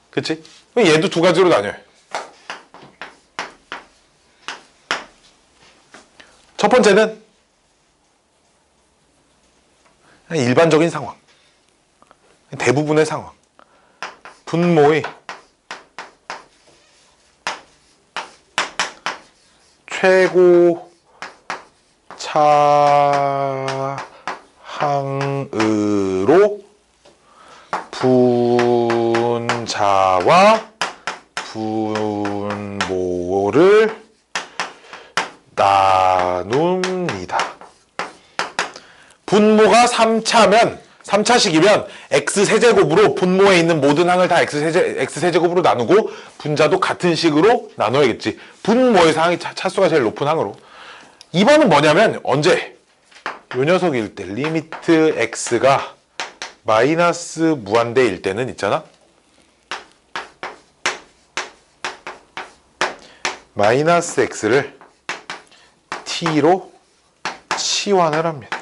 그치? 얘도 두 가지로 나뉘어요. 첫 번째는 일반적인 상황. 대부분의 상황. 분모의 최고 차항으로 분자와 분모를 나눕니다. 분모가 3차면 3차식이면 x세제곱으로 분모에 있는 모든 항을 다 x세제곱으로 나누고 분자도 같은 식으로 나눠야겠지. 분모의 상이 차수가 제일 높은 항으로. 2번은 뭐냐면 언제? 요 녀석일 때 리미트 x가 마이너스 무한대일 때는 있잖아. 마이너스 x를 t로 치환을 합니다.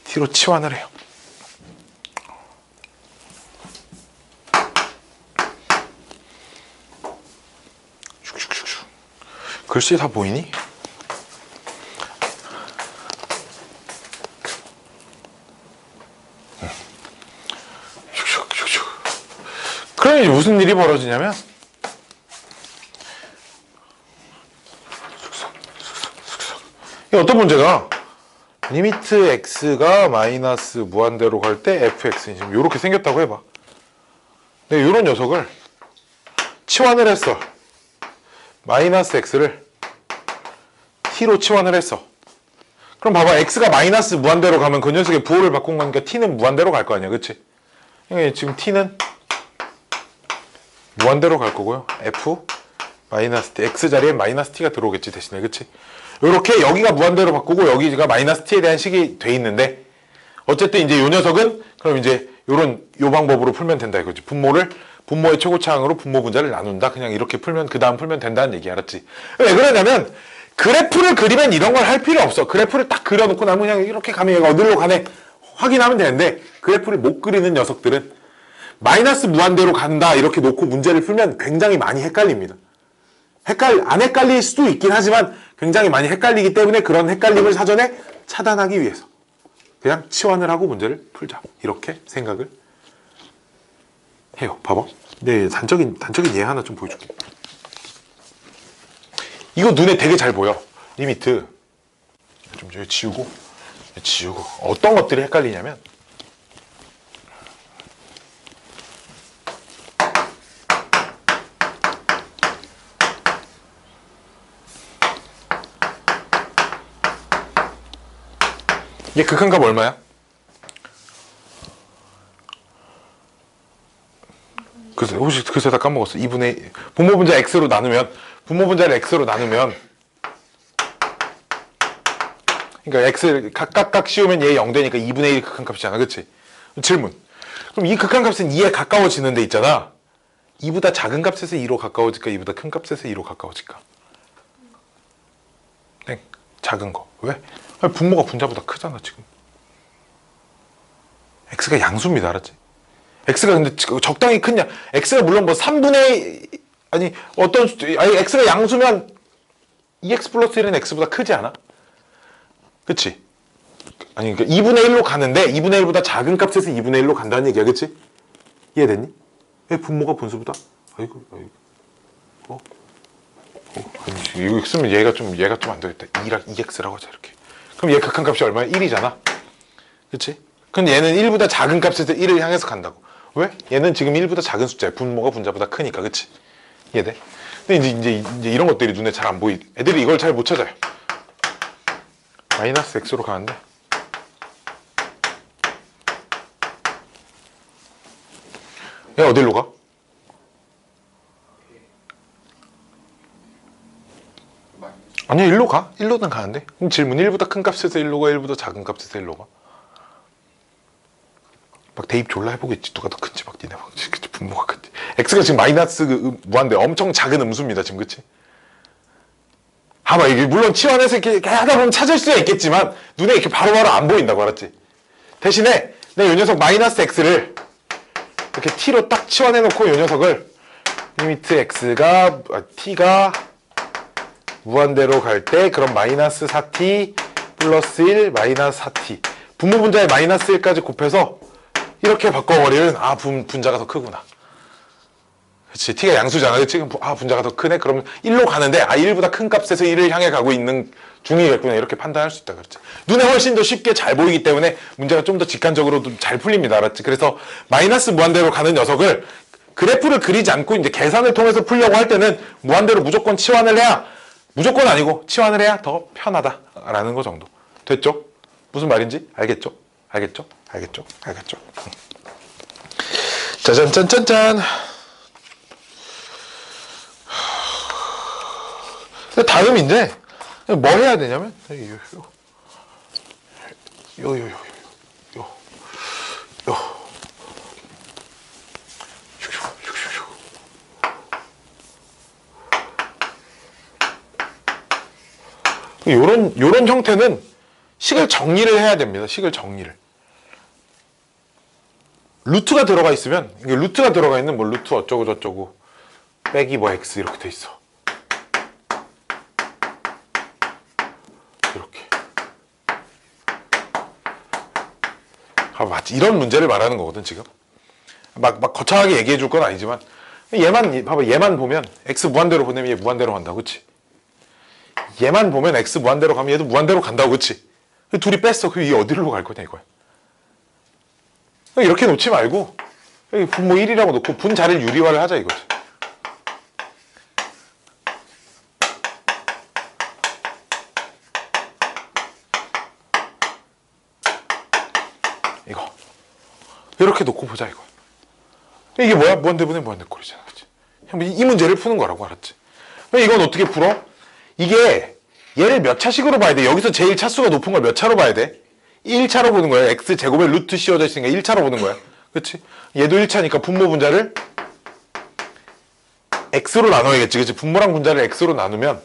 t로 치환을 해요. 글씨 다 보이니? 그럼 이제 무슨 일이 벌어지냐면 이게 어떤 문제가 리미트 x가 마이너스 무한대로 갈 때 fx는 지금 이렇게 생겼다고 해봐. 근데 이런 녀석을 치환을 했어. 마이너스 x를 t로 치환을 했어. 그럼 봐봐. x가 마이너스 무한대로 가면 그 녀석의 부호를 바꾼 거니까 t는 무한대로 갈 거 아니야. 그치? 그러니까 지금 t는 무한대로 갈 거고요. f 마이너스 t, x 자리에 마이너스 t가 들어오겠지 대신에. 그치? 이렇게 여기가 무한대로 바꾸고 여기가 마이너스 t에 대한 식이 돼 있는데 어쨌든 이제 요 녀석은 그럼 이제 요 방법으로 풀면 된다 이거지. 분모의 최고차항으로 분모 분자를 나눈다. 그냥 이렇게 풀면 그 다음 풀면 된다는 얘기. 알았지? 왜 그러냐면 그래프를 그리면 이런 걸 할 필요 없어. 그래프를 딱 그려놓고 나면 그냥 이렇게 가면 얘가 어디로 가네 확인하면 되는데 그래프를 못 그리는 녀석들은 마이너스 무한대로 간다 이렇게 놓고 문제를 풀면 굉장히 많이 헷갈립니다. 안 헷갈릴 수도 있긴 하지만 굉장히 많이 헷갈리기 때문에 그런 헷갈림을 사전에 차단하기 위해서 그냥 치환을 하고 문제를 풀자 이렇게 생각을 해요. 봐봐. 네, 단적인 예 하나 좀 보여줄게. 이거 눈에 되게 잘 보여. 리미트 좀 지우고 어떤 것들이 헷갈리냐면 얘 극한값 얼마야? 글쎄 다 까먹었어. 2분의 분모 분자 x로 나누면 분모 분자를 x로 나누면 그러니까 x 각각 씌우면 얘 0 되니까 2분의 1 극한값이잖아. 그치? 질문. 그럼 이 극한값은 2에 가까워지는 데 있잖아. 2보다 작은 값에서 2로 가까워질까? 2보다 큰 값에서 2로 가까워질까? 네, 작은 거. 왜? 아니, 분모가 분자보다 크잖아 지금. x가 양수입니다. 알았지? x가 근데 적당히 크냐? x가 물론 뭐 3분의 아니 x가 양수면 2x 플러스 1은 x보다 크지 않아? 그치? 아니 그러니까 2분의 1로 가는데 2분의 1보다 작은 값에서 2분의 1로 간다는 얘기야. 그치? 이해됐니? 왜 분모가 분수보다? 아이고 이거 쓰면 얘가 좀 안 되겠다. 2x라고 하자 이렇게. 그럼 얘 극한값이 얼마야? 1이잖아. 그치? 근데 얘는 1보다 작은 값에서 1을 향해서 간다고. 왜? 얘는 지금 1보다 작은 숫자야. 분모가 분자보다 크니까. 그치? 이해돼? 근데 이제 이런 것들이 눈에 잘 안 보이. 애들이 이걸 잘 못 찾아요. 마이너스 x로 가는데 얘 어디로 가? 아니 1로 가. 1로는 가는데. 그럼 질문 1보다 큰 값에서 1로 가, 1보다 작은 값에서 1로 가. 막 대입 졸라 해보겠지. 누가 더 큰지 막 니네 막 분모가 큰지. x가 지금 마이너스 무한대 엄청 작은 음수입니다 지금. 그치? 봐봐 이게 물론 치환해서 이렇게 하다 보면 찾을 수야 있겠지만 눈에 이렇게 바로바로 안 보인다고. 알았지? 대신에 내가 이 녀석 마이너스 x를 이렇게 t로 딱 치환해 놓고 이 녀석을 리미트 x가 t가 무한대로 갈 때 그럼 마이너스 4t 플러스 1 마이너스 4t 분모 분자에 마이너스 1까지 곱해서 이렇게 바꿔버리면 아 분자가 더 크구나. 그치? t가 양수잖아. 그치? 아 분자가 더 크네? 그러면 1로 가는데 아 1보다 큰 값에서 1을 향해 가고 있는 중이겠구나. 이렇게 판단할 수 있다. 그렇지? 눈에 훨씬 더 쉽게 잘 보이기 때문에 문제가 좀 더 직관적으로도 잘 풀립니다. 알았지? 그래서 마이너스 무한대로 가는 녀석을 그래프를 그리지 않고 이제 계산을 통해서 풀려고 할 때는 무한대로 무조건 치환을 해야 무조건 아니고 치환을 해야 더 편하다라는 거 정도. 됐죠? 무슨 말인지 알겠죠? 알겠죠? 알겠죠? 알겠죠? 짜잔짠짠짠. 다음 이제 뭐 해야 되냐면 요런 형태는 식을 정리를 해야 됩니다. 식을 정리를. 루트가 들어가 있으면 이게 루트가 들어가 있는 뭐 루트 어쩌고 저쩌고 빼기 뭐 x 이렇게 돼 있어. 이렇게. 아, 맞지. 이런 문제를 말하는 거거든 지금. 막 거창하게 얘기해 줄 건 아니지만 얘만 봐봐. 얘만 보면 x 무한대로 보내면 얘 무한대로 간다고. 그치? 얘만 보면 x 무한대로 가면 얘도 무한대로 간다고. 그치? 둘이 뺐어. 그럼 얘 어디로 갈 거냐 이거야. 이렇게 놓지 말고 분모 1이라고 놓고 분자를 유리화를 하자 이거지. 이거 이렇게 놓고 보자 이거. 이게 뭐야? 무한대분의 무한대꼴이잖아. 그치? 이 문제를 푸는 거라고. 알았지? 이건 어떻게 풀어? 이게 얘를 몇 차식으로 봐야 돼? 여기서 제일 차수가 높은 걸 몇 차로 봐야 돼? 1차로 보는 거야. x제곱에 루트 씌워져 있으니까 1차로 보는 거야. 그치? 얘도 1차니까 분모 분자를 x로 나눠야겠지. 그치? 분모랑 분자를 x로 나누면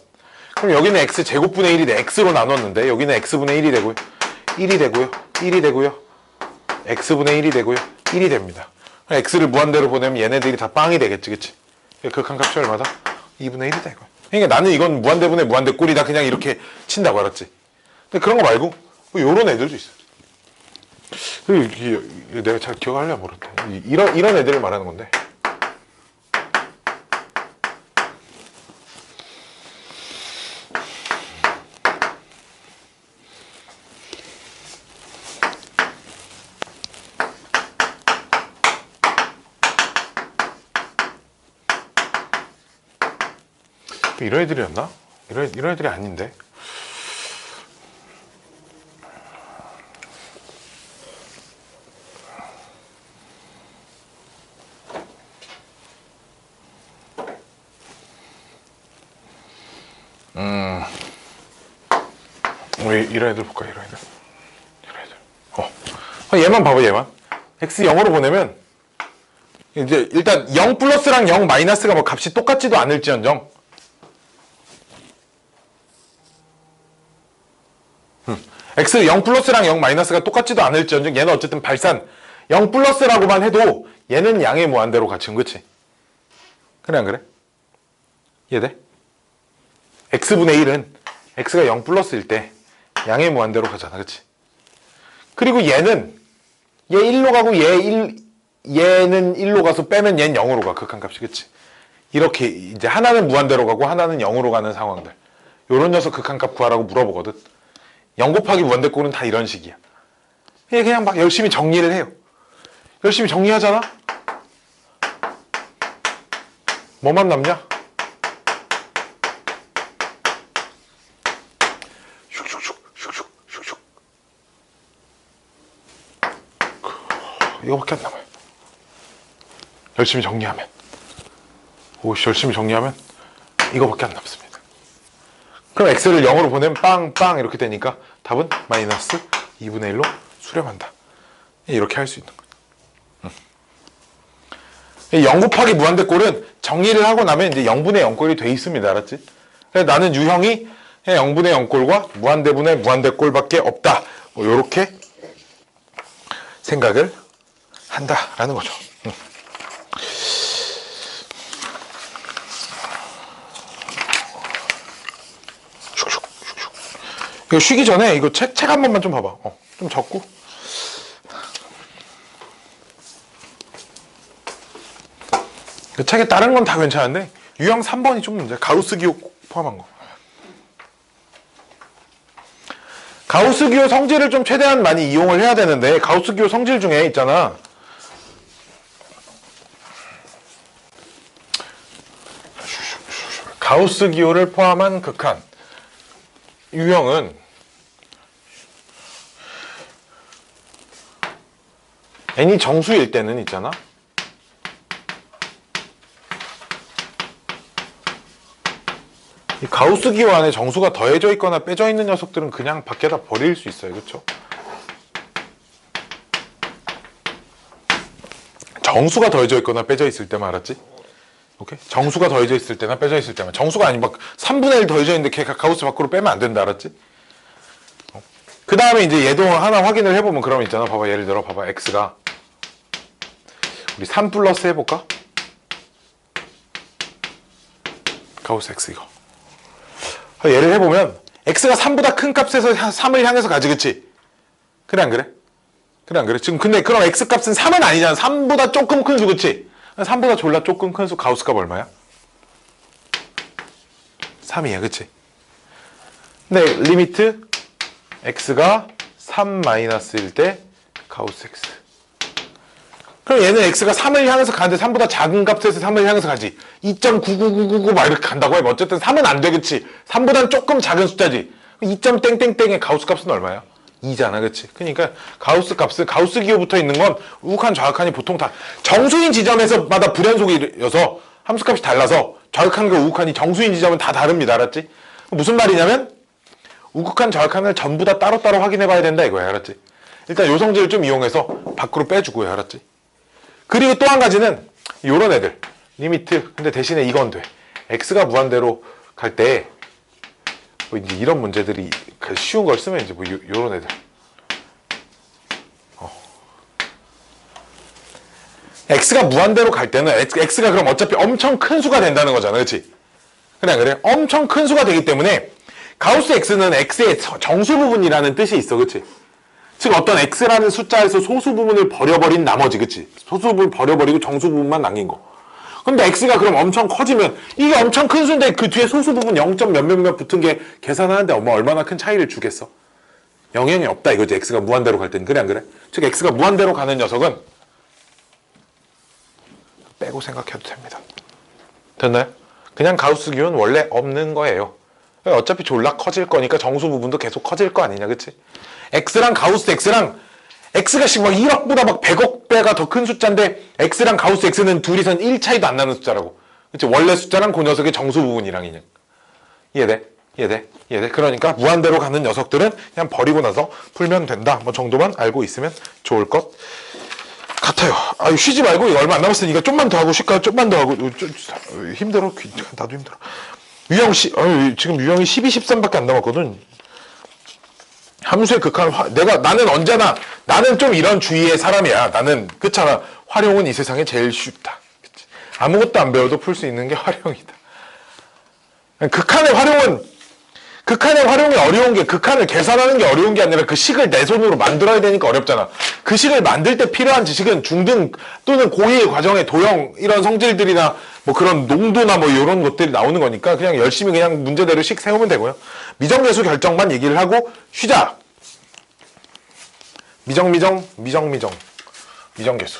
그럼 여기는 x제곱분의 1이 돼. x로 나눴는데 여기는 x분의 1이 되고요. 1이 되고요. 1이 되고요. x분의 1이 되고요. 1이 됩니다. x를 무한대로 보내면 얘네들이 다 빵이 되겠지. 그치? 극한값이 얼마다? 2분의 1이다 이거야. 그러니까 나는 이건 무한대분의 무한대꼴이다 그냥 이렇게 친다고. 알았지? 근데 그런 거 말고 뭐 요런 애들도 있어. 내가 잘 기억하려면 모르겠다. 이런 애들을 말하는 건데. 이런 애들이었나? 이런 애들이 아닌데. 우리 이런 애들 볼까? 이런 애들. 얘만 봐봐. 얘만 x 0으로 보내면 이제 일단 0 플러스랑 0 마이너스가 뭐 값이 똑같지도 않을지언정 x 0 플러스랑 0 마이너스가 똑같지도 않을지언정 얘는 어쨌든 발산 0 플러스라고만 해도 얘는 양의 무한대로 갇힌. 그치? 그래 안 그래? 이해돼? x분의 1은 x가 0 플러스일 때 양의 무한대로 가잖아. 그치? 그리고 얘는 얘 1로 가고 얘는 1로 가서 빼면 얘는 0으로 가. 극한값이. 그치? 이렇게 이제 하나는 무한대로 가고 하나는 0으로 가는 상황들. 요런 녀석 극한값 구하라고 물어보거든. 0 곱하기 무한대꼴은 다 이런 식이야. 그냥 막 열심히 정리를 해요. 열심히 정리하잖아? 뭐만 남냐? 슉슉슉 슉슉 이거밖에 안 남아요. 열심히 정리하면. 열심히 정리하면 이거밖에 안 남습니다. 그럼 x를 0으로 보내면 빵빵 이렇게 되니까 답은 마이너스 2분의 1로 수렴한다. 이렇게 할 수 있는 거예요. 0 곱하기 무한대꼴은 정리를 하고 나면 이제 0분의 0꼴이 돼 있습니다. 알았지? 그래서 나는 유형이 0분의 0꼴과 무한대분의 무한대꼴밖에 없다. 뭐 요렇게 생각을 한다라는 거죠. 이거 쉬기 전에 이거 책 한 번만 좀 봐봐. 좀 적고. 그 책에 다른 건 다 괜찮은데 유형 3번이 좀 문제야. 가우스 기호 포함한 거. 가우스 기호 성질을 좀 최대한 많이 이용을 해야 되는데 가우스 기호 성질 중에 있잖아. 가우스 기호를 포함한 극한 유형은 n이 정수일 때는 있잖아. 이 가우스 기호 안에 정수가 더해져 있거나 빼져 있는 녀석들은 그냥 밖에다 버릴 수 있어요. 그렇죠? 정수가 더해져 있거나 빼져 있을 때만. 알았지? 오케이? 정수가 더해져 있을 때나 빼져 있을 때만. 정수가 아니면 막 3분의 1 더해져 있는데 걔가 가우스 밖으로 빼면 안 된다. 알았지? 그 다음에 이제 얘도 하나 확인을 해보면 그러면 있잖아. 봐봐. 예를 들어 봐봐. x가 우리 3 플러스 해볼까? 가우스 x 이거. 예를 해보면 x가 3보다 큰 값에서 3을 향해서 가지. 그치? 그래 안 그래? 그래 안 그래? 지금 근데 그럼 x값은 3은 아니잖아. 3보다 조금 큰 수. 그치? 3보다 졸라 조금 큰 수 가우스 값 얼마야? 3이야. 그치? 근데 리미트 x가 3 마이너스일 때 가우스 x. 그럼 얘는 x가 3을 향해서 가는데 3보다 작은 값에서 3을 향해서 가지. 2.99999 막 이렇게 간다고 해. 어쨌든 3은 안 돼. 그치? 3보다는 조금 작은 숫자지. 2.땡땡땡의 가우스 값은 얼마야? 2잖아. 그치? 그러니까 가우스 값은 가우스 기호 붙어 있는 건 우극한 좌극한이 보통 다 정수인 지점에서마다 불연속이어서 함수값이 달라서 좌극한과 우극한이 정수인 지점은 다 다릅니다. 알았지? 무슨 말이냐면 우극한 좌극한을 전부 다 따로따로 확인해 봐야 된다 이거야. 알았지? 일단 요 성질을 좀 이용해서 밖으로 빼주고요. 알았지? 그리고 또 한 가지는 요런 애들 리미트. 근데 대신에 이건 돼. x가 무한대로 갈 때 뭐 이제 이런 문제들이 쉬운 걸 쓰면 이제 뭐 요런 애들. x가 무한대로 갈 때는 x가 그럼 어차피 엄청 큰 수가 된다는 거잖아. 그치? 그래 안 그래? 엄청 큰 수가 되기 때문에 가우스 x는 x의 정수 부분이라는 뜻이 있어. 그치? 즉 어떤 x라는 숫자에서 소수 부분을 버려버린 나머지. 그치? 소수 부분을 버려버리고 정수 부분만 남긴 거. 근데 x가 그럼 엄청 커지면 이게 엄청 큰 수인데 그 뒤에 소수 부분 0. 몇몇몇 붙은 게 계산하는데 얼마나 큰 차이를 주겠어? 영향이 없다 이거지. x가 무한대로 갈 때는. 그래 안 그래? 즉 x가 무한대로 가는 녀석은 빼고 생각해도 됩니다. 됐나요? 그냥 가우스 기호는 원래 없는 거예요. 어차피 졸라 커질 거니까 정수 부분도 계속 커질 거 아니냐. 그치? x랑 가우스 x랑 x가 막 1억보다 막 100억 배가 더 큰 숫자인데 x랑 가우스 x는 둘이선 1 차이도 안 나는 숫자라고. 그치? 원래 숫자랑 그 녀석의 정수 부분이랑 그냥. 이해돼? 이해돼? 이해돼? 그러니까 무한대로 가는 녀석들은 그냥 버리고 나서 풀면 된다. 뭐 정도만 알고 있으면 좋을 것 같아요. 아유, 쉬지 말고 이거 얼마 안 남았으니까 좀만 더 하고 쉴까요? 좀만 더 하고. 힘들어. 나도 힘들어. 지금 유형이 12, 13밖에 안 남았거든. 함수의 극한 나는 언제나 나는 좀 이런 주의의 사람이야. 나는 그렇잖아. 활용은 이 세상에 제일 쉽다. 그치? 아무것도 안 배워도 풀 수 있는 게 활용이다. 극한의 활용이 어려운 게 극한을 계산하는 게 어려운 게 아니라 그 식을 내 손으로 만들어야 되니까 어렵잖아. 그 식을 만들 때 필요한 지식은 중등 또는 고2의 과정의 도형 이런 성질들이나 뭐 그런 농도나 뭐 이런 것들이 나오는 거니까 그냥 열심히 그냥 문제대로 식 세우면 되고요. 미정계수 결정만 얘기를 하고 쉬자. 미정계수.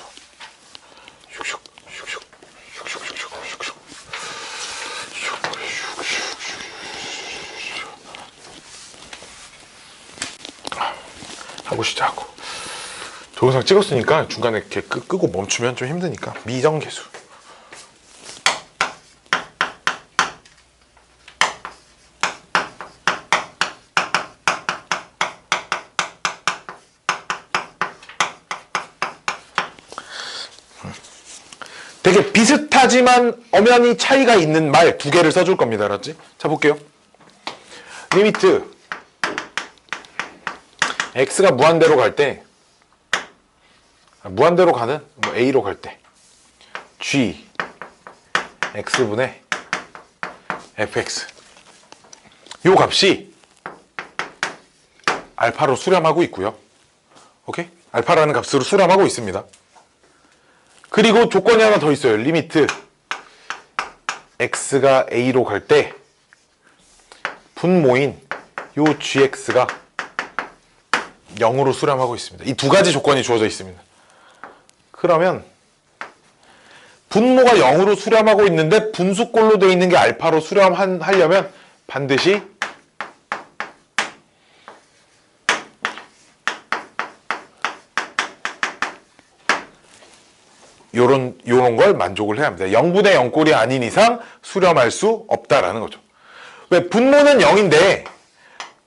슉슉. 하고 시작하고 동영상 찍었으니까 중간에 이렇게 끄고 멈추면 좀 힘드니까 미정계수. 되게 비슷하지만 엄연히 차이가 있는 말 두 개를 써줄 겁니다. 알았지? 자, 볼게요. 리미트 x가 무한대로 갈 때, 무한대로 가는 뭐 a로 갈 때 g x분의 fx 요 값이 알파로 수렴하고 있고요. 오케이? 알파라는 값으로 수렴하고 있습니다. 그리고 조건이 하나 더 있어요. 리미트 x가 a로 갈 때 분모인 요 gx가 0으로 수렴하고 있습니다. 이 두 가지 조건이 주어져 있습니다. 그러면 분모가 0으로 수렴하고 있는데 분수꼴로 되어 있는 게 알파로 수렴하려면 반드시 요런 걸 만족을 해야 합니다. 0분의 0꼴이 아닌 이상 수렴할 수 없다라는 거죠. 왜? 분모는 0인데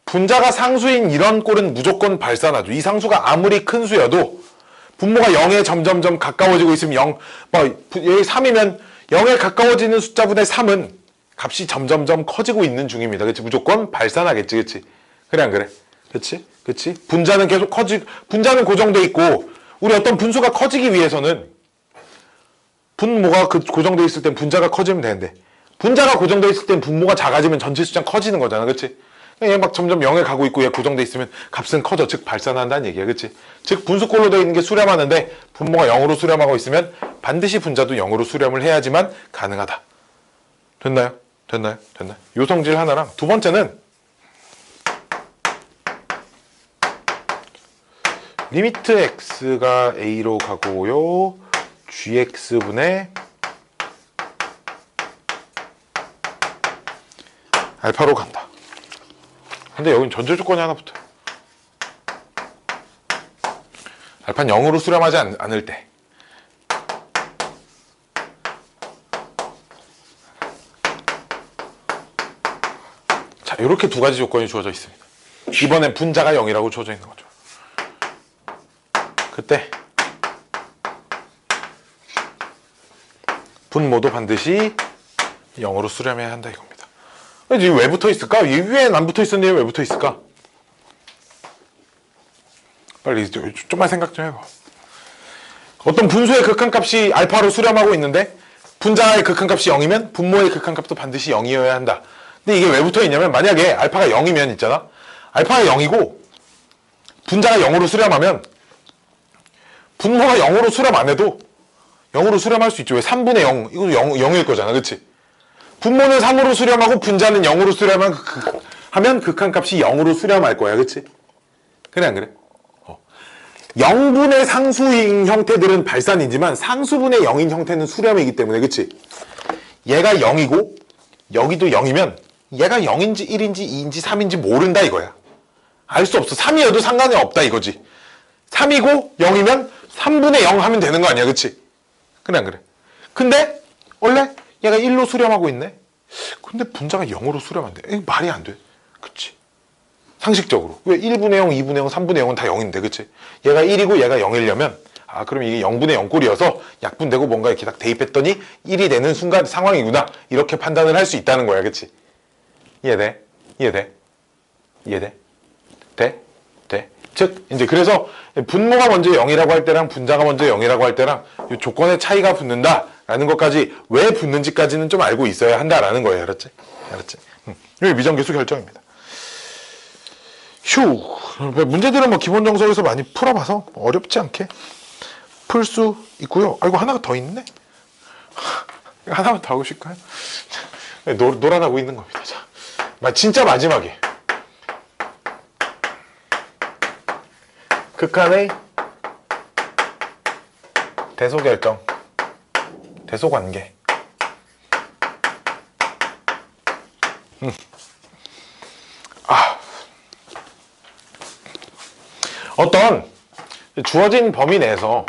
분자가 상수인 이런 꼴은 무조건 발산하죠. 이 상수가 아무리 큰 수여도 분모가 0에 점점점 가까워지고 있으면 0, 여기 3이면 0에 가까워지는 숫자분의 3은 값이 점점점 커지고 있는 중입니다. 그치? 무조건 발산하겠지. 그치? 그래, 안 그래? 그치? 그치? 분자는 계속 분자는 고정돼 있고, 우리 어떤 분수가 커지기 위해서는 분모가 고정돼 있을 땐 분자가 커지면 되는데, 분자가 고정돼 있을 땐 분모가 작아지면 전체 숫자는 커지는 거잖아. 그치? 얘 막 점점 0에 가고 있고 얘 고정돼 있으면 값은 커져. 즉 발산한다는 얘기야. 그치? 즉 분수꼴로 되어 있는 게 수렴하는데 분모가 0으로 수렴하고 있으면 반드시 분자도 0으로 수렴을 해야지만 가능하다. 됐나요? 됐나요? 됐나요? 요 성질 하나랑 두 번째는 리미트 x가 a로 가고요. gx분의 알파로 간다. 근데 여긴 전제 조건이 하나 붙어요. 알파는 0으로 수렴하지 않을 때. 자, 이렇게 두 가지 조건이 주어져 있습니다. 이번엔 분자가 0이라고 주어져 있는 거죠. 그때 분모도 반드시 0으로 수렴해야 한다 이겁니다. 이게 왜 붙어 있을까? 이 위에는 안 붙어 있었는데 왜 붙어 있을까? 빨리 좀만 생각 좀 해봐. 어떤 분수의 극한값이 알파로 수렴하고 있는데 분자의 극한값이 0이면 분모의 극한값도 반드시 0이어야 한다. 근데 이게 왜 붙어 있냐면 만약에 알파가 0이면 있잖아. 알파가 0이고 분자가 0으로 수렴하면 분모가 0으로 수렴 안 해도 0으로 수렴할 수 있죠. 왜? 3분의 0 이것도 0일 거잖아. 그치? 분모는 3으로 수렴하고 분자는 0으로 수렴하면 극한값이 0으로 수렴할 거야. 그치? 그래 안 그래? 0분의 상수인 형태들은 발산이지만 상수분의 0인 형태는 수렴이기 때문에 그치? 얘가 0이고 여기도 0이면 얘가 0인지 1인지 2인지 3인지 모른다 이거야. 알 수 없어. 3이어도 상관이 없다 이거지. 3이고 0이면 3분의 0 하면 되는 거 아니야. 그치? 그래 안 그래? 근데 원래 얘가 1로 수렴하고 있네? 근데 분자가 0으로 수렴한대. 말이 안 돼. 그치? 상식적으로. 왜 1분의 0, 2분의 0, 3분의 0은 다 0인데, 그치? 얘가 1이고 얘가 0이려면, 그럼 이게 0분의 0꼴이어서 약분되고 뭔가 이렇게 딱 대입했더니 1이 되는 순간 상황이구나. 이렇게 판단을 할 수 있다는 거야, 그치? 이해돼? 이해돼? 이해돼? 돼? 돼? 즉, 이제 그래서 분모가 먼저 0이라고 할 때랑 분자가 먼저 0이라고 할 때랑 이 조건의 차이가 붙는다라는 것까지 왜 붙는지까지는 좀 알고 있어야 한다라는 거예요. 알았지? 알았지? 이게 미정계수 결정입니다. 휴, 문제들은 뭐 기본 정석에서 많이 풀어봐서 어렵지 않게 풀 수 있고요. 이거 하나가 더 있네? 하나만 더 하고 싶을까요? 노란하고 있는 겁니다. 자, 진짜 마지막에 극한의 대소결정, 대소관계. 어떤 주어진 범위 내에서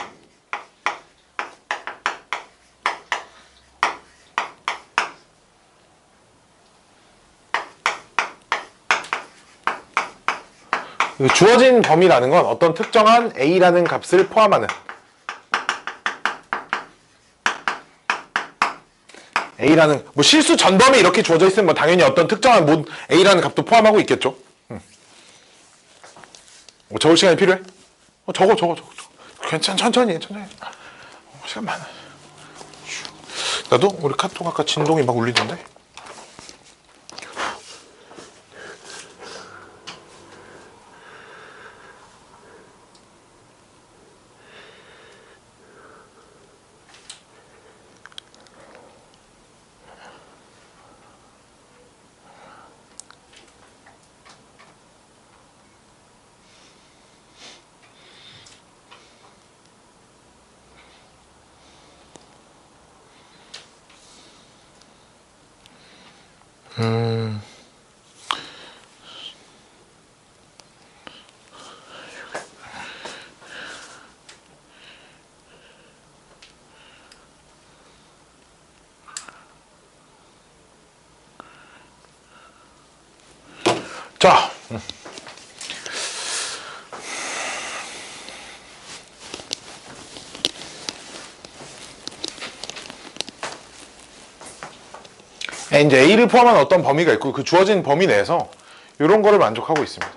주어진 범위라는 건 어떤 특정한 a라는 값을 포함하는 a라는 뭐 실수 전범위 이렇게 주어져 있으면 뭐 당연히 어떤 특정한 뭐 a라는 값도 포함하고 있겠죠. 적을 시간이 필요해? 적어. 괜찮아, 천천히. 시간 많아. 나도 우리 카톡 아까 진동이 막 울리던데. 자, 이제 A를 포함한 어떤 범위가 있고 그 주어진 범위 내에서 이런 거를 만족하고 있습니다.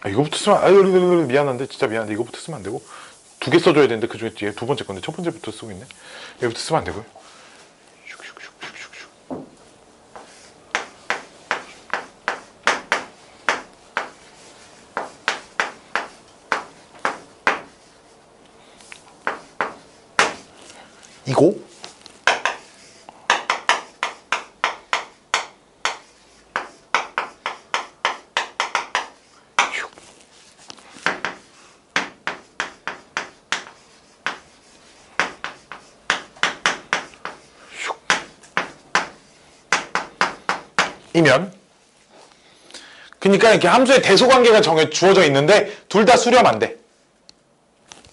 이거부터 쓰면 미안한데 진짜 미안한데 이거부터 쓰면 안 되고 두 개 써줘야 되는데 그 중에 뒤에 두 번째 건데 첫 번째부터 쓰고 있네. 여기부터 쓰면 안 되고요. 이거 이면 그러니까 이렇게 함수의 대소 관계가 주어져 있는데 둘 다 수렴 안 돼.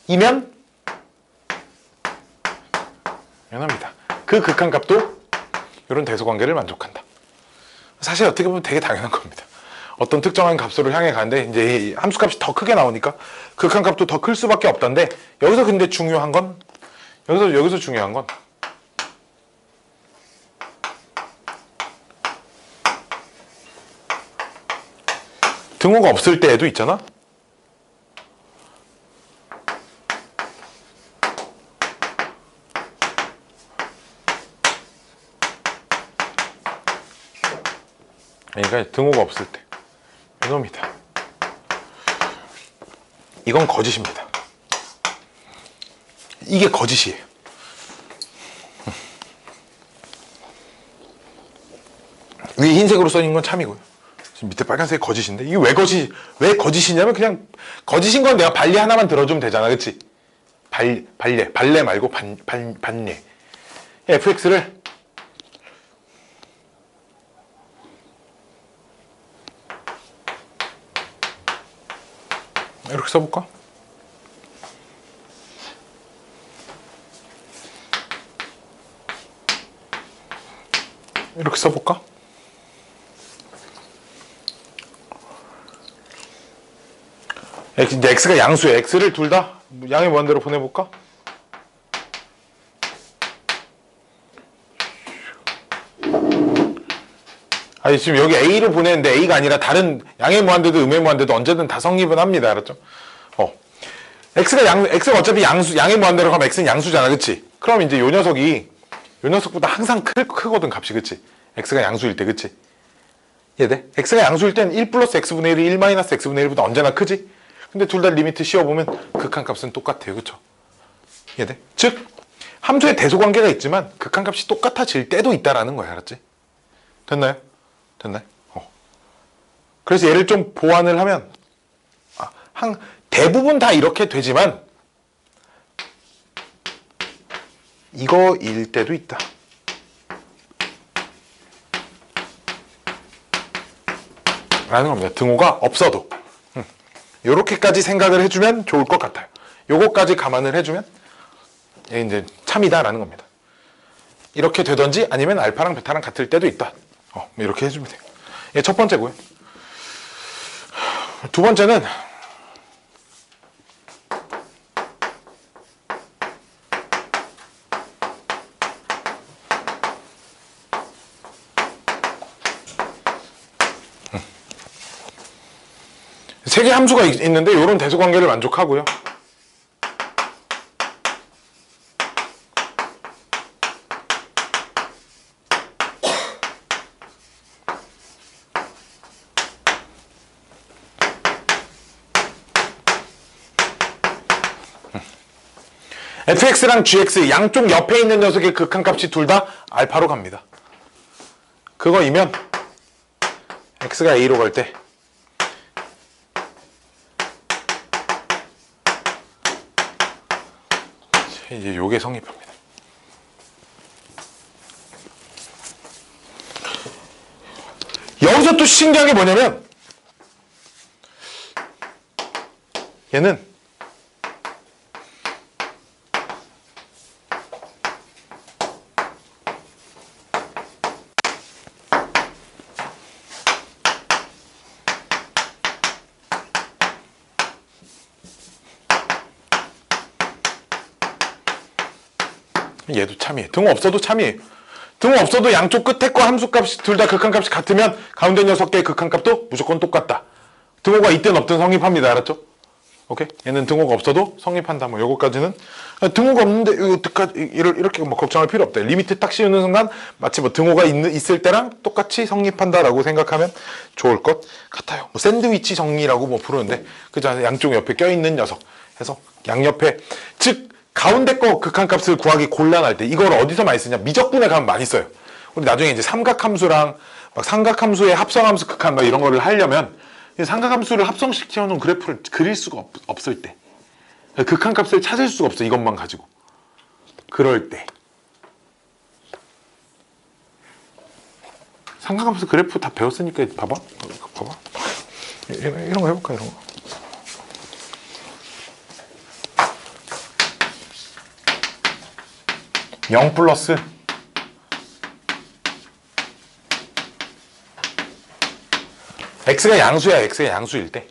이면 면합니다. 그 극한값도 이런 대소 관계를 만족한다. 사실 어떻게 보면 되게 당연한 겁니다. 어떤 특정한 값으로 향해 가는데 이제 함수값이 더 크게 나오니까 극한값도 더 클 수밖에 없던데 여기서 근데 중요한 건 여기서 중요한 건 등호가 없을 때에도 있잖아. 그러니까 등호가 없을 때 이놈이다. 이건 거짓입니다. 이게 거짓이에요. 위에 흰색으로 써있는 건 참이고요. 지금 밑에 빨간색이 거짓인데 이게 왜 거짓이냐면 그냥 거짓인 건 내가 반례 하나만 들어주면 되잖아, 그치? 반례 말고 반례. fx를 이렇게 써볼까? 이렇게 써볼까? 이제 x가 양수야. x를 둘 다 양의 무한대로 보내볼까? 아니 지금 여기 a를 보내는데 a가 아니라 다른 양의 무한대도 음의 무한대도 언제든 다 성립은 합니다. 알았죠? x가 어차피 양의 무한대로 가면 x는 양수잖아, 그치? 그럼 이제 요 녀석보다 항상 크거든, 값이, 그치? x가 양수일 때, 그치? 이해돼? x가 양수일 땐 1 플러스 x분의 1이 1 마이너스 x분의 1보다 언제나 크지? 근데 둘 다 리미트 씌워보면 극한값은 똑같아요, 그쵸? 이해돼? 즉 함수의 대소관계가 있지만 극한값이 똑같아질 때도 있다라는 거야, 알았지? 됐나요? 됐나요? 그래서 얘를 좀 보완을 하면 대부분 다 이렇게 되지만 이거일 때도 있다. 라는 겁니다. 등호가 없어도. 요렇게까지 생각을 해주면 좋을 것 같아요. 요거까지 감안을 해주면 이제 참이다라는 겁니다. 이렇게 되던지 아니면 알파랑 베타랑 같을 때도 있다. 이렇게 해주면 돼요. 예, 첫 번째고요. 두 번째는 세 개 함수가 있는데 이런 대수관계를 만족하고요. fx랑 gx 양쪽 옆에 있는 녀석의 극한값이 둘 다 알파로 갑니다. 그거이면 x가 a로 갈 때 이제 요게 성립합니다. 여기서 또 신기한 게 뭐냐면 얘는 얘도 참이에요. 등호 없어도 참이에요. 등호 없어도 양쪽 끝에 거 함수값이 둘 다 극한값이 같으면 가운데 녀석 개의 극한값도 무조건 똑같다. 등호가 있든 없든 성립합니다. 알았죠? 오케이? 얘는 등호가 없어도 성립한다. 뭐 요거까지는 등호가 없는데 이렇게 뭐 걱정할 필요 없다. 리미트 딱 씌우는 순간 마치 뭐 등호가 있을 때랑 똑같이 성립한다라고 생각하면 좋을 것 같아요. 뭐 샌드위치 정리라고 뭐 부르는데 그죠? 양쪽 옆에 껴있는 녀석 해서 양옆에 즉 가운데 거 극한값을 구하기 곤란할 때 이걸 어디서 많이 쓰냐? 미적분에 가면 많이 써요. 우리 나중에 이제 삼각함수랑 막 삼각함수의 합성함수 극한 막 이런 거를 하려면 삼각함수를 합성시켜 놓은 그래프를 그릴 수가 없을 때 극한값을 찾을 수가 없어. 이것만 가지고. 그럴 때 삼각함수 그래프 다 배웠으니까 봐봐. 이런 거 해볼까? 이런 거. (0) 플러스 x가 양수야. x가 양수일 때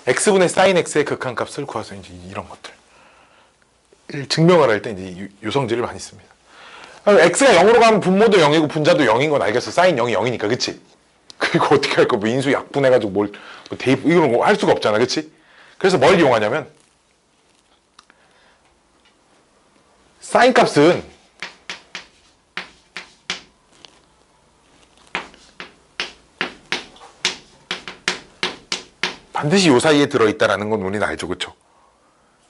x분의 sin x의 극한값을 구해서 이제 이런 것들 증명을 할 때 이제 요성질을 많이 씁니다. x가 0으로 가면 분모도 0이고 분자도 0인 건 알겠어. sin 0이 0이니까, 그치? 그리고 어떻게 할 거? 뭐 인수 약분해가지고 뭐 대입 이런 거 할 수가 없잖아, 그치? 그래서 뭘 이용하냐면 sin 값은 반드시 요 사이에 들어있다라는 건 우리는 알죠, 그쵸?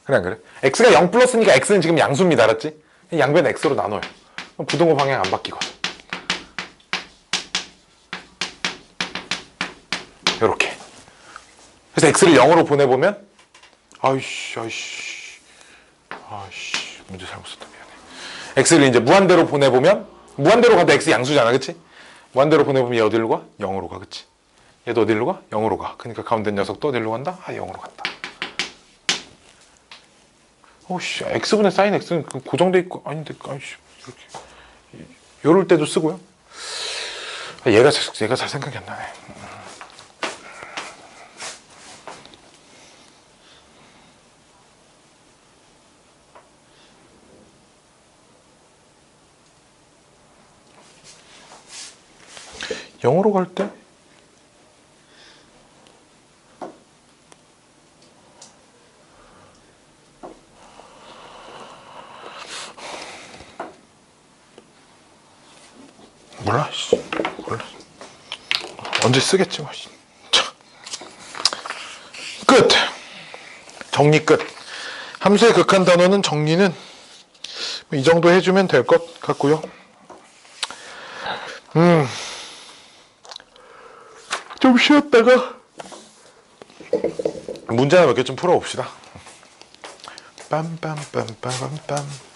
그래 안 그래? x가 0 플러스니까 x는 지금 양수입니다, 알았지? 양변 x로 나눠요. 그럼 부등호 방향 안 바뀌거든. 요렇게. 그래서 x를 0으로 보내보면 아이씨 문제 잘못 썼다, 미안해. x를 이제 무한대로 보내보면 무한대로 가도 x 양수잖아, 그치? 무한대로 보내보면 얘 어디로 가? 0으로 가, 그치? 얘도 어디로 가? 0으로 가. 그러니까 가운데 녀석도 어디로 간다? 0으로 간다. 오씨, x분의 sin x는 고정돼 있고 아닌데, 아이씨, 이렇게 요럴 때도 쓰고요. 얘가 잘 생각이 안 나네. 영어로 갈 때 몰라. 언제 쓰겠지 뭐. 끝. 정리 끝. 함수의 극한 단어는 정리는 이 정도 해주면 될 것 같고요. 좀 쉬었다가 문제 하나 몇 개 좀 풀어봅시다. 빰빰빰빰빰빰